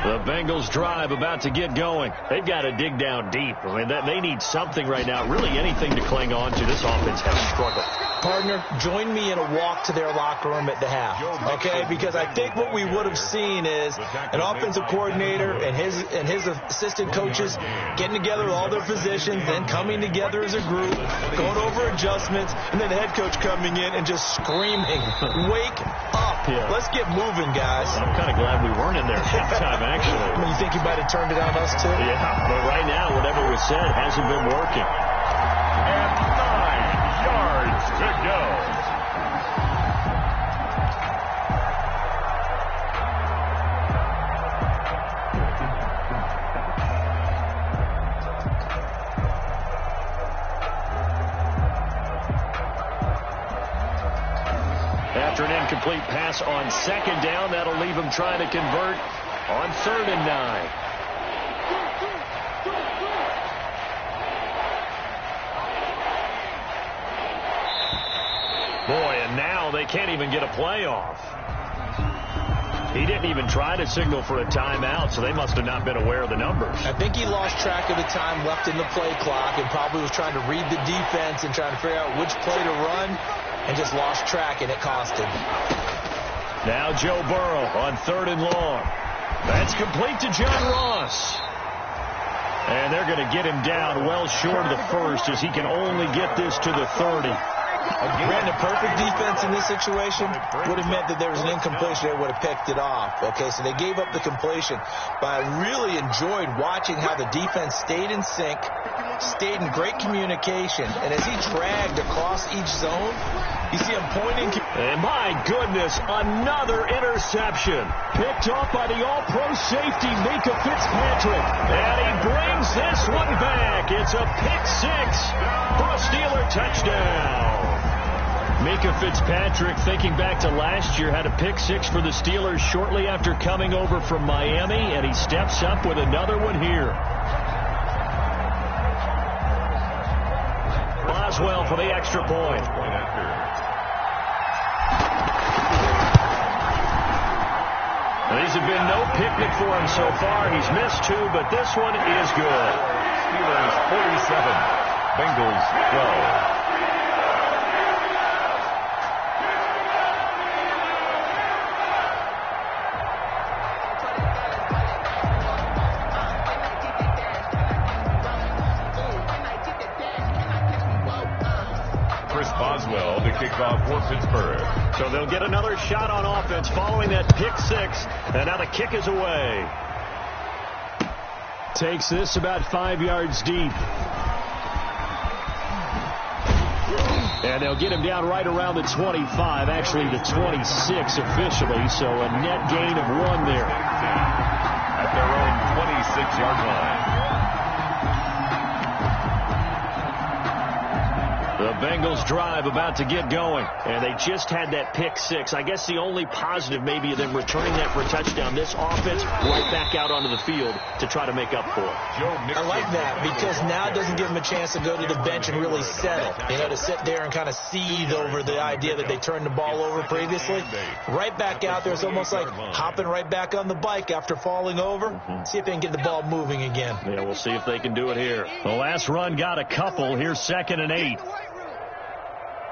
[SPEAKER 6] The Bengals drive about to get going. They've got to dig down deep. I mean, they need something right now, really anything to cling on to. This offense has struggled.
[SPEAKER 8] partner, join me in a walk to their locker room at the half, okay? Because I think what we would have seen is an offensive coordinator and his assistant coaches getting together with all their positions, then coming together as a group, going over adjustments, and then the head coach coming in and just screaming, "Wake up. Let's get moving, guys."
[SPEAKER 6] I'm kind of glad we weren't in there at halftime, actually.
[SPEAKER 8] You think he might have turned it on us, too?
[SPEAKER 6] Yeah, but right now, whatever was said hasn't been working.
[SPEAKER 7] And 9 yards to go.
[SPEAKER 6] After an incomplete pass on second down, that'll leave him trying to convert on 3rd and 9. Boy, and now they can't even get a play off. He didn't even try to signal for a timeout, so they must have not been aware of the numbers.
[SPEAKER 8] I think he lost track of the time left in the play clock and probably was trying to read the defense and trying to figure out which play to run and just lost track, and it cost him.
[SPEAKER 6] Now Joe Burrow on 3rd and long. That's complete to John Ross. And they're going to get him down well short of the first as he can only get this to the 30.
[SPEAKER 8] Ran a perfect defense in this situation would have meant that there was an incompletion. They would have picked it off. Okay, so they gave up the completion. But I really enjoyed watching how the defense stayed in sync, stayed in great communication. And as he dragged across each zone, you see him pointing.
[SPEAKER 6] And my goodness, another interception. Picked off by the all-pro safety, Micah Fitzpatrick. And he brings this one back. It's a pick 6 for a Steeler touchdown. Micah Fitzpatrick, thinking back to last year, had a pick 6 for the Steelers shortly after coming over from Miami, and he steps up with another one here. Boswell for the extra point. These have been no picnic for him so far. He's missed 2, but this one is good.
[SPEAKER 7] Steelers 47, Bengals 12. Boswell to kick off for Pittsburgh.
[SPEAKER 6] So they'll get another shot on offense following that pick 6, and now the kick is away. Takes this about 5 yards deep. And they'll get him down right around the 25, actually the 26 officially, so a net gain of 1 there.
[SPEAKER 7] At their own 26-yard line.
[SPEAKER 6] The Bengals drive about to get going, and they just had that pick 6. I guess the only positive maybe of them returning that for a touchdown. This offense right back out onto the field to try to make up for it.
[SPEAKER 8] I like that because now it doesn't give them a chance to go to the bench and really settle. You know, to sit there and kind of seethe over the idea that they turned the ball over previously. Right back out there. It's almost like hopping right back on the bike after falling over. See if they can get the ball moving again.
[SPEAKER 6] Yeah, we'll see if they can do it here. The last run got a couple. Here's 2nd and 8.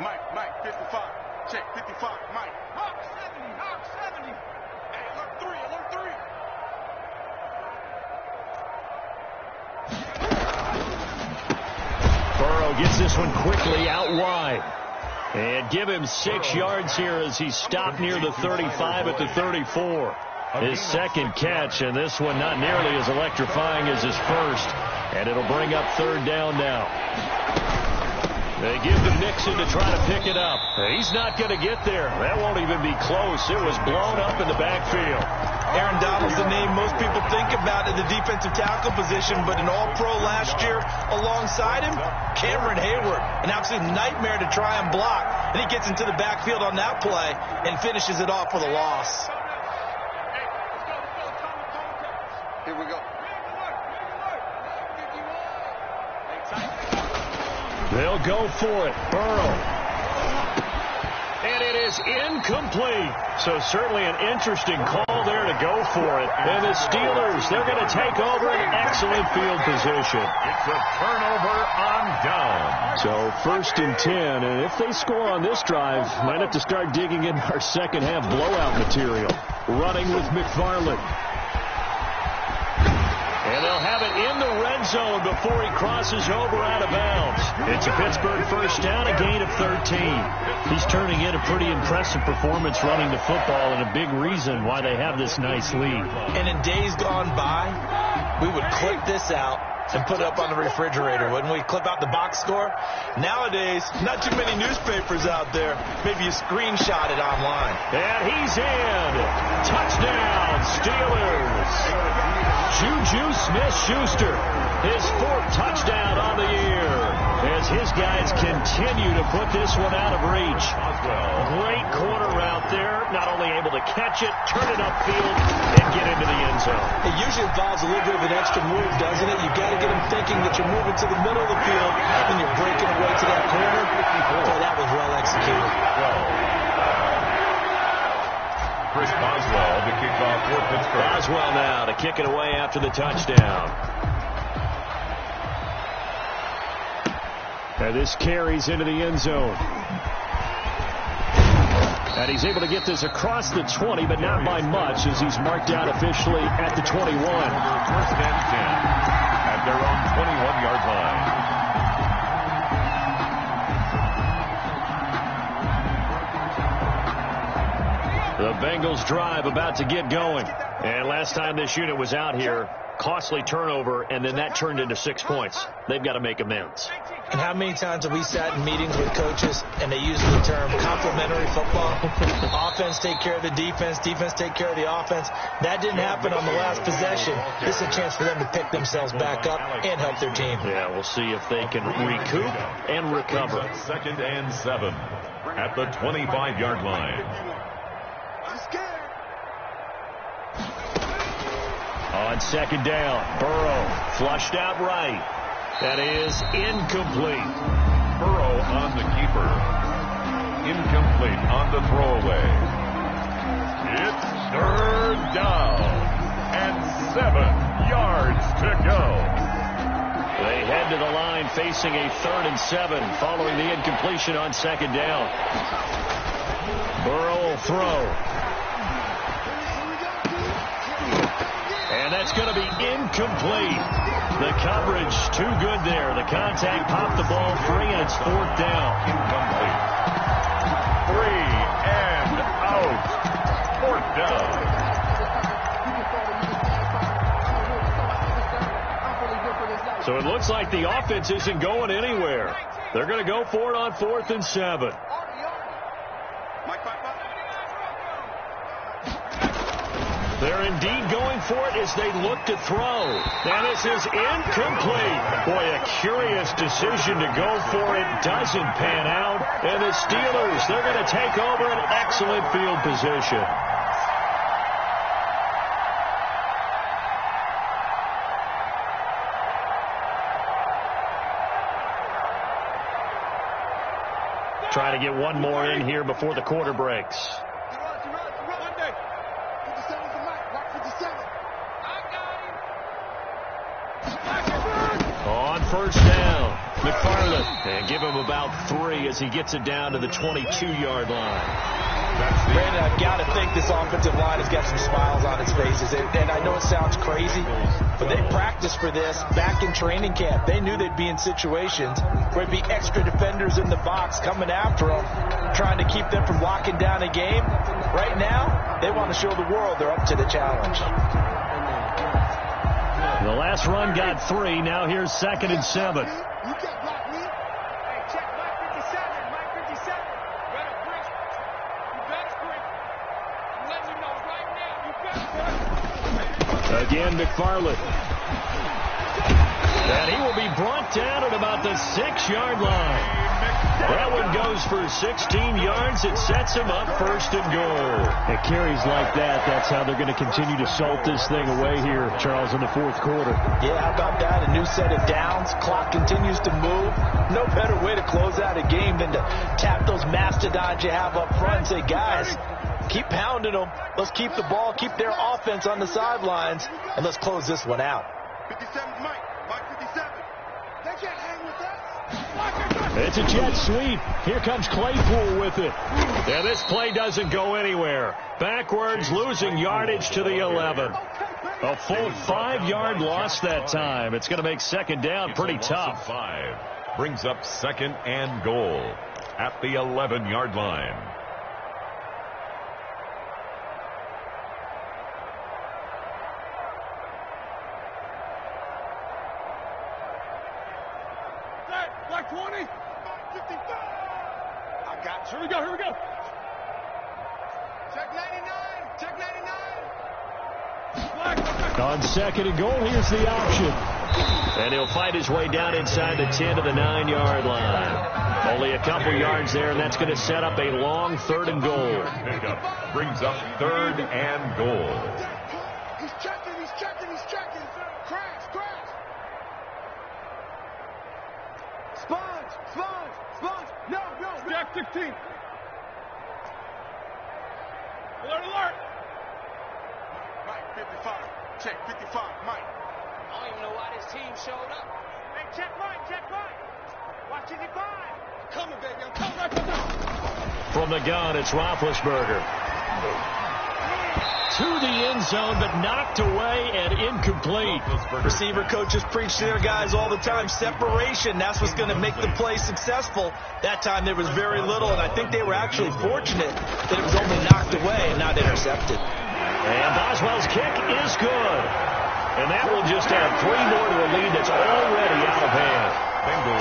[SPEAKER 10] Mike, 55. Check, 55, Mike. Hawk 70. Hey, alert 3.
[SPEAKER 6] Burrow gets this one quickly out wide. And give him 6 yards here as he stopped near the 35 at the 34. His second catch, and this one not nearly as electrifying as his first. And it'll bring up 3rd down now. They give to Mixon to try to pick it up. He's not going to get there. That won't even be close. It was blown up in the backfield.
[SPEAKER 8] Aaron Donald's the name most people think about in the defensive tackle position, but an all-pro last year alongside him, Cameron Hayward, an absolute nightmare to try and block. And he gets into the backfield on that play and finishes it off with a loss.
[SPEAKER 10] Here we go.
[SPEAKER 6] They'll go for it. Burrow. And it is incomplete. So certainly an interesting call still there to go for it. And the Steelers, they're going to take over an excellent field position.
[SPEAKER 7] It's a turnover on down.
[SPEAKER 6] So 1st and 10, and if they score on this drive, might have to start digging in our second half blowout material. Running with McFarland. And they'll have it in the red zone before he crosses over out of bounds. It's a Pittsburgh first down, a gain of 13. He's turning in a pretty impressive performance running the football, and a big reason why they have this nice lead.
[SPEAKER 8] And in days gone by, we would clip this out and put it up on the refrigerator, wouldn't we? Clip out the box score. Nowadays, not too many newspapers out there. Maybe you screenshot it online.
[SPEAKER 6] And he's in. Touchdown, Steelers. Juju Smith-Schuster, his 4th touchdown on the year, as his guys continue to put this one out of reach. Great corner route there, not only able to catch it, turn it upfield, and get into the end zone.
[SPEAKER 8] It usually involves a little bit of an extra move, doesn't it? You've got to get him thinking that you're moving to the middle of the field and you're breaking away to that corner. Boy, that was well executed.
[SPEAKER 7] Chris Boswell to kick off for Pittsburgh.
[SPEAKER 6] Boswell now to kick it away after the touchdown. And this carries into the end zone. And he's able to get this across the 20, but not by much, as he's marked out officially at the 21.
[SPEAKER 7] 1st and 10 at their own 21-yard line.
[SPEAKER 6] The Bengals drive about to get going. And last time this unit was out here, costly turnover, and then that turned into 6 points. They've got to make amends.
[SPEAKER 8] And how many times have we sat in meetings with coaches and they use the term complementary football? Offense take care of the defense, defense take care of the offense. That didn't happen on the last possession. This is a chance for them to pick themselves back up and help their team.
[SPEAKER 6] Yeah, we'll see if they can recoup and recover.
[SPEAKER 7] 2nd and 7 at the 25-yard line.
[SPEAKER 6] On 2nd down, Burrow flushed out right. That is incomplete.
[SPEAKER 7] Burrow on the keeper. Incomplete on the throwaway. It's 3rd down and 7 yards to go.
[SPEAKER 6] They head to the line facing a 3rd and 7 following the incompletion on 2nd down. Burrow will throw. And that's going to be incomplete. The coverage too good there. The contact popped the ball free, and it's 4th down.
[SPEAKER 7] Incomplete. 3 and out. 4th down.
[SPEAKER 6] So it looks like the offense isn't going anywhere. They're going to go for it on 4th and 7. They're indeed going for it as they look to throw. And this is incomplete. Boy, a curious decision to go for it. Doesn't pan out. And the Steelers, they're going to take over an excellent field position. Trying to get one more in here before the quarter breaks. On 1st down, McFarland. And give him about 3 as he gets it down to the 22-yard line.
[SPEAKER 8] Brandon, I've got to think this offensive line has got some smiles on its faces. And I know it sounds crazy, but they practiced for this back in training camp. They knew they'd be in situations where there'd be extra defenders in the box coming after them, trying to keep them from locking down a game. Right now, they want to show the world they're up to the challenge.
[SPEAKER 6] The last run got 3. Now here's 2nd and 7. Again, McFarland. And he will be brought down at about the 6-yard line. That one goes for 16 yards. It sets him up 1st and goal. It carries like that. That's how they're going to continue to salt this thing away here, Charles, in the 4th quarter.
[SPEAKER 8] Yeah, how about that? A new set of downs. Clock continues to move. No better way to close out a game than to tap those mastodons you have up front and say, guys, Keep pounding them. Let's keep the ball, keep their offense on the sidelines, and let's close this one out.
[SPEAKER 10] 57's Mike. Mike 57. They can't hang with that.
[SPEAKER 6] It's a jet sweep. Here comes Claypool with it. And this play doesn't go anywhere. Backwards, losing yardage to the 11. A full 5-yard loss that time. It's going to make second down pretty tough.
[SPEAKER 7] 5 brings up 2nd and goal at the 11-yard line.
[SPEAKER 10] Black 20. 55. I got you. Here we go. Here we go. Check 99. Check 99.
[SPEAKER 6] On 2nd and goal, here's the option. And he'll fight his way down inside the 10 to the 9-yard line. Only a couple yards there, and that's going to set up a long 3rd and goal.
[SPEAKER 7] Pickup brings up 3rd and goal.
[SPEAKER 10] He's checking. He's checking. He's checking. Crash. Crash. Sponge. Sponge. Sponge. No. Jack 16. Alert, alert. Mike 55. Check 55. Mike.
[SPEAKER 1] I don't even know why this team showed up. Hey, check Mike. Watch it get by.
[SPEAKER 10] I'm coming, baby. I'm coming right from now.
[SPEAKER 6] From the gun, it's Roethlisberger. To the end zone, but knocked away and incomplete.
[SPEAKER 8] Receiver coaches preach to their guys all the time. Separation, that's what's going to make the play successful. That time there was very little, and I think they were actually fortunate that it was only knocked away and not intercepted.
[SPEAKER 6] And Boswell's kick is good. And that will just add 3 more to a lead that's already out of hand.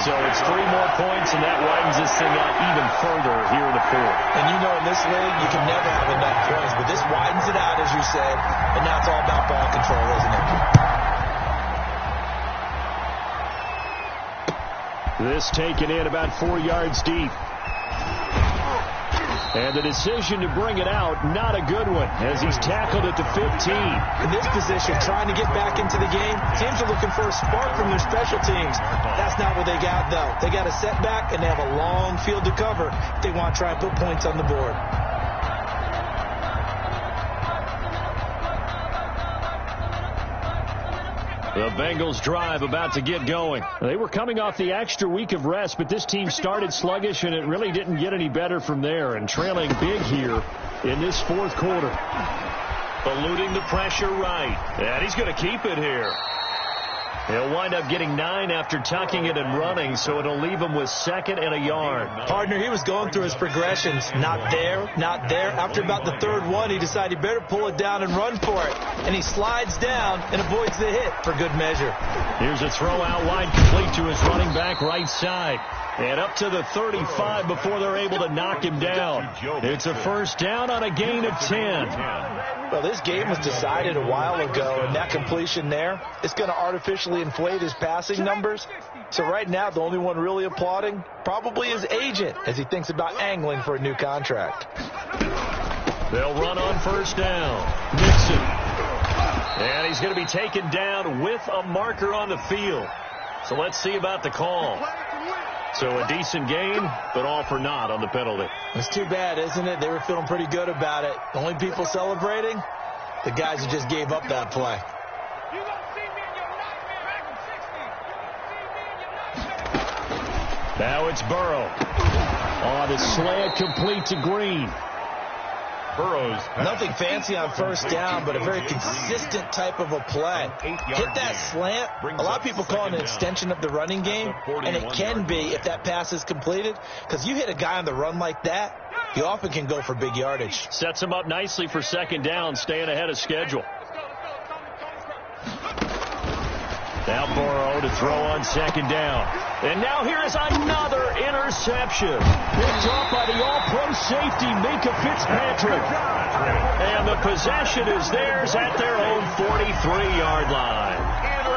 [SPEAKER 6] So it's 3 more points, and that widens this thing out even further here in the 4th.
[SPEAKER 8] And you know in this league, you can never have enough points, but this widens it out, as you said, and now it's all about ball control, isn't it?
[SPEAKER 6] This taken in about 4 yards deep. And the decision to bring it out, not a good one, as he's tackled at the 15.
[SPEAKER 8] In this position, trying to get back into the game, teams are looking for a spark from their special teams. That's not what they got, though. They got a setback, and they have a long field to cover if they want to try and put points on the board.
[SPEAKER 6] The Bengals drive about to get going. They were coming off the extra week of rest, but this team started sluggish, and it really didn't get any better from there, and trailing big here in this 4th quarter. Eluding the pressure right. And he's going to keep it here. He'll wind up getting 9 after tucking it and running, so it'll leave him with 2nd and a yard.
[SPEAKER 8] Partner, he was going through his progressions. Not there, not there. After about the 3rd one, he decided he better pull it down and run for it. And he slides down and avoids the hit for good measure.
[SPEAKER 6] Here's a throw out wide, complete to his running back right side. And up to the 35 before they're able to knock him down. It's a 1st down on a gain of 10.
[SPEAKER 8] Well, this game was decided a while ago, and that completion there, it's going to artificially inflate his passing numbers. So right now, the only one really applauding probably his agent as he thinks about angling for a new contract.
[SPEAKER 6] They'll run on 1st down. Nixon. And he's going to be taken down with a marker on the field. So let's see about the call. So a decent gain, but all for naught on the penalty.
[SPEAKER 8] It's too bad, isn't it? They were feeling pretty good about it. The only people celebrating, the guys who just gave up that play.
[SPEAKER 6] Now it's Burrow. On the slant, complete to Green.
[SPEAKER 7] Burrows.
[SPEAKER 8] Nothing fancy on 1st down, but a very consistent type of a play. Hit that slant. A lot of people call it an extension of the running game, and it can be if that pass is completed, because you hit a guy on the run like that, you often can go for big yardage.
[SPEAKER 6] Sets him up nicely for 2nd down, staying ahead of schedule. Now Burrow to throw on 2nd down. And now here is another interception. Picked off by the all-pro safety, Minka Fitzpatrick. And the possession is theirs at their own 43-yard line.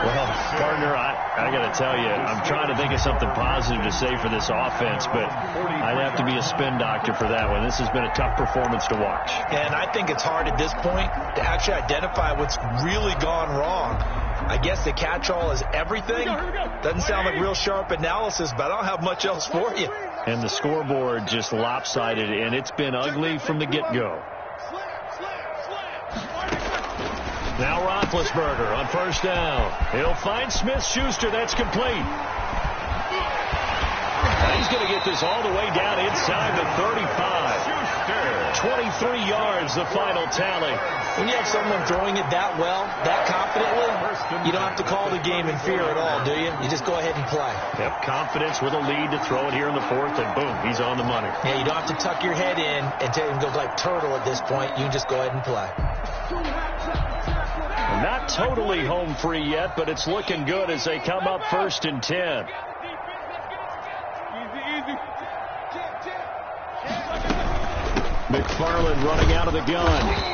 [SPEAKER 6] Well, partner, I got to tell you, I'm trying to think of something positive to say for this offense, but I'd have to be a spin doctor for that one. This has been a tough performance to watch.
[SPEAKER 8] And I think it's hard at this point to actually identify what's really gone wrong. I guess the catch-all is everything. Doesn't sound like real sharp analysis, but I don't have much else for you.
[SPEAKER 6] And the scoreboard just lopsided, and it's been ugly from the get-go. Now Roethlisberger on first down. He'll find Smith-Schuster. That's complete. He's going to get this all the way down inside the 35. 23 yards, the final tally.
[SPEAKER 8] When you have someone throwing it that well, that confidently, you don't have to call the game in fear at all, do you? You just go ahead and play.
[SPEAKER 6] Yep, confidence with a lead to throw it here in the fourth, and boom, he's on the money.
[SPEAKER 8] Yeah, you don't have to tuck your head in and go like turtle at this point. You can just go ahead and play.
[SPEAKER 6] Not totally home free yet, but it's looking good as they come up 1st and 10. McFarland running out of the gun.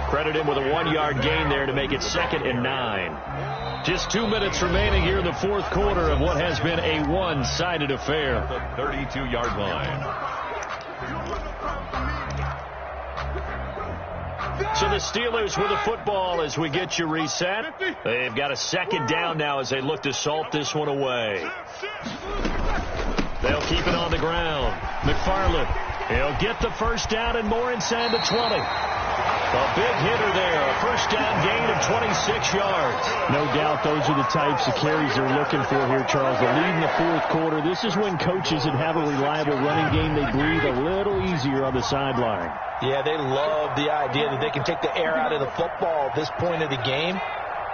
[SPEAKER 6] Credit him with a 1-yard gain there to make it 2nd and 9. Just 2 minutes remaining here in the fourth quarter of what has been a one-sided affair.
[SPEAKER 7] The 32-yard line.
[SPEAKER 6] So the Steelers with the football as we get you reset. They've got a 2nd down now as they look to salt this one away. They'll keep it on the ground. McFarland, he'll get the first down and more inside the 20. A big hitter there. A first down gain of 26 yards.
[SPEAKER 11] No doubt those are the types of carries they're looking for here, Charles. The lead in the fourth quarter. This is when coaches that have a reliable running game, they breathe a little easier on the sideline.
[SPEAKER 8] Yeah, they love the idea that they can take the air out of the football at this point of the game.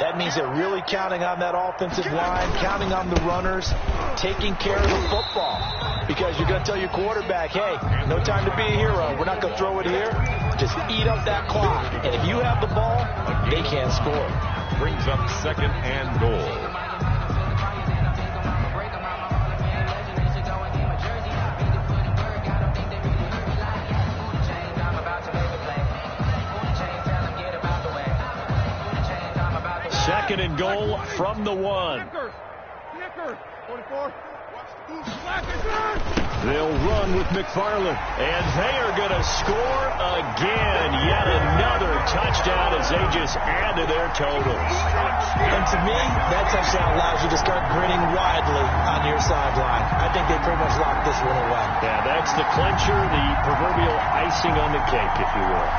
[SPEAKER 8] That means they're really counting on that offensive line, counting on the runners, taking care of the football. Because you're going to tell your quarterback, hey, no time to be a hero. We're not going to throw it here. Just eat up that clock. And if you have the ball, they can't score.
[SPEAKER 7] Brings up 2nd and goal.
[SPEAKER 6] Second and goal from the 1.
[SPEAKER 11] They'll run with McFarland.
[SPEAKER 6] And they are going to score again. Yet another touchdown as they just add to their totals.
[SPEAKER 8] And to me, that touchdown allows you to start grinning widely on your sideline. I think they pretty much locked this one away.
[SPEAKER 6] Yeah, that's the clincher, the proverbial icing on the cake, if you will.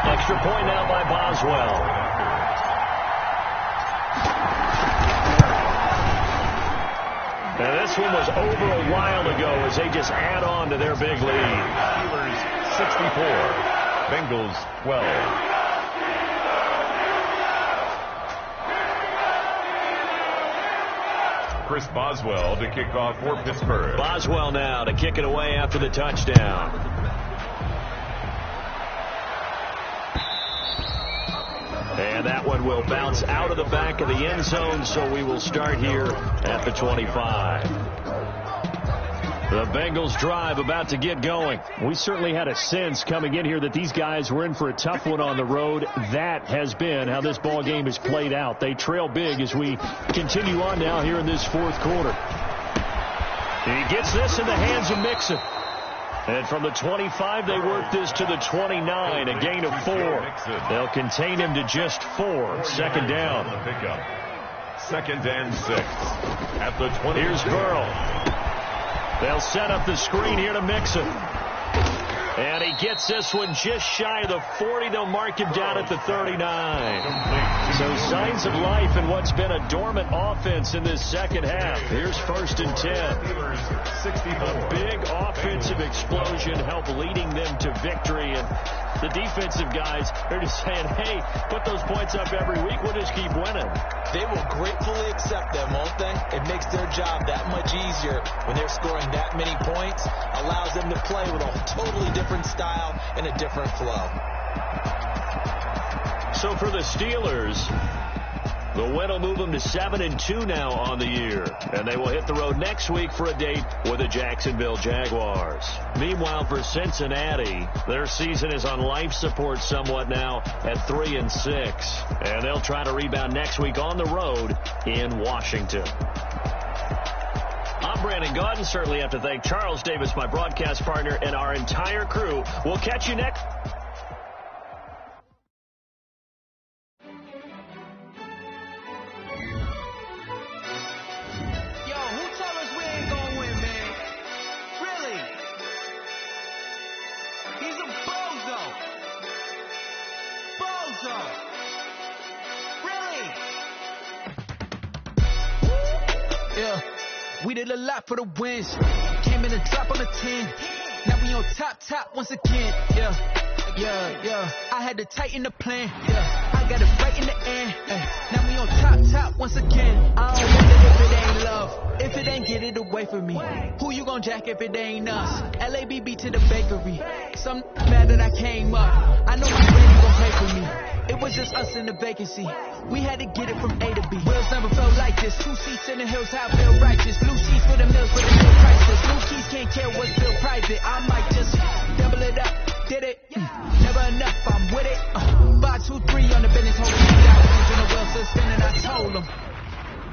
[SPEAKER 6] Extra point now by Boswell. Now this one was over a while ago as they just add on to their big lead.
[SPEAKER 7] Steelers 64, Bengals 12. Chris Boswell to kick off for Pittsburgh.
[SPEAKER 6] Boswell now to kick it away after the touchdown. And that one will bounce out of the back of the end zone, so we will start here at the 25. The Bengals drive about to get going.
[SPEAKER 11] We certainly had a sense coming in here that these guys were in for a tough one on the road. That has been how this ball game has played out. They trail big as we continue on now here in this fourth quarter.
[SPEAKER 6] He gets this in the hands of Mixon. And from the 25, they work this to the 29, a gain of 4. They'll contain him to just 4. 2nd down.
[SPEAKER 7] 2nd and 6. At the 20.
[SPEAKER 6] Here's Burrow. They'll set up the screen here to Mixon. And he gets this one just shy of the 40. They'll mark him down at the 39. So signs of life in what's been a dormant offense in this second half. Here's 1st and 10. A big offensive explosion helped leading them to victory. And the defensive guys are just saying, hey, put those points up every week. We'll just keep winning.
[SPEAKER 8] They will gratefully accept them, won't they? It makes their job that much easier when they're scoring that many points. Allows them to play with a totally different style and a different flow.
[SPEAKER 6] So for the Steelers, the win will move them to 7-2 now on the year. And they will hit the road next week for a date with the Jacksonville Jaguars. Meanwhile, for Cincinnati, their season is on life support somewhat now at 3-6. And they'll try to rebound next week on the road in Washington. I'm Brandon Gaudin. Certainly have to thank Charles Davis, my broadcast partner, and our entire crew. We'll catch you next.
[SPEAKER 2] We did a lot for the wins. Came in a drop on the 10. Now we on top once again. Yeah. I had to tighten the plan. I got it right in the end. Now we on top once again. I don't want it if it ain't love. If it ain't, get it away from me. Who you gon' jack if it ain't us? LABB to the bakery. Some mad that I came up. I know my friend you gon' pay for me. It was just us in the vacancy. We had to get it from A to B. Wheels never felt like this. 2 seats in the hills, how I feel righteous. Blue sheets for the mills, but it's still priceless. Blue keys can't care what's still private. I might just double it up. Did it? Never enough, I'm with it. 5, 2, 3 on the business, holding me down. Hands in the wheel, still spinning. I told them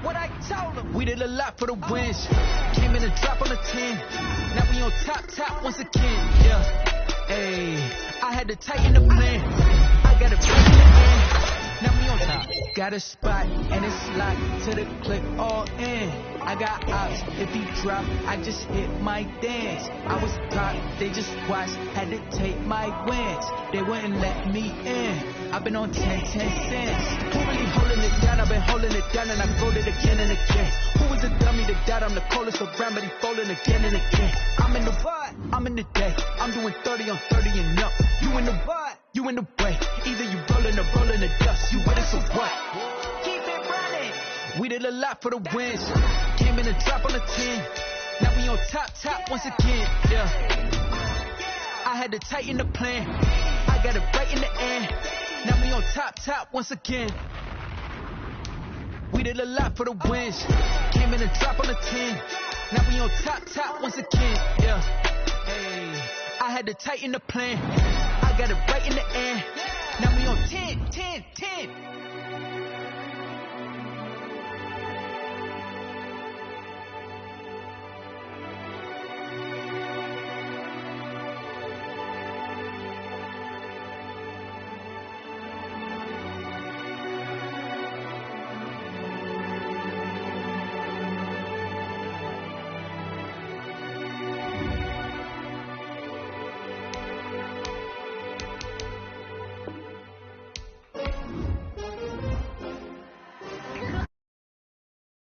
[SPEAKER 2] what I told them. We did a lot for the wins. Came in a drop on the 10. Now we on top once again. I had to tighten the plan. I got it right in the end. Now we on top. Got a spot and it's locked to the click all in. I got ops. If he drop, I just hit my dance. I was top, they just watched. Had to take my wins. They wouldn't let me in. I've been on 10 cents. Who really holding it down? I've been holding it down and I fold it again and again. Who was a dummy that died? I'm the coldest around, but he folding again and again. I'm in the what? I'm in the day. I'm doing 30 on 30 and up. You in the what? You in the way. Either you rolling or rolling the dust. You with us or what? Keep it running. We did a lot for the wins. Came in a drop on the 10. Now we on top once again. I had to tighten the plan. I got it right in the end. Now we on top once again. We did a lot for the wins. Came in a drop on the 10. Now we on top once again. I had to tighten the plan. I got it right in the end. Now we on 10.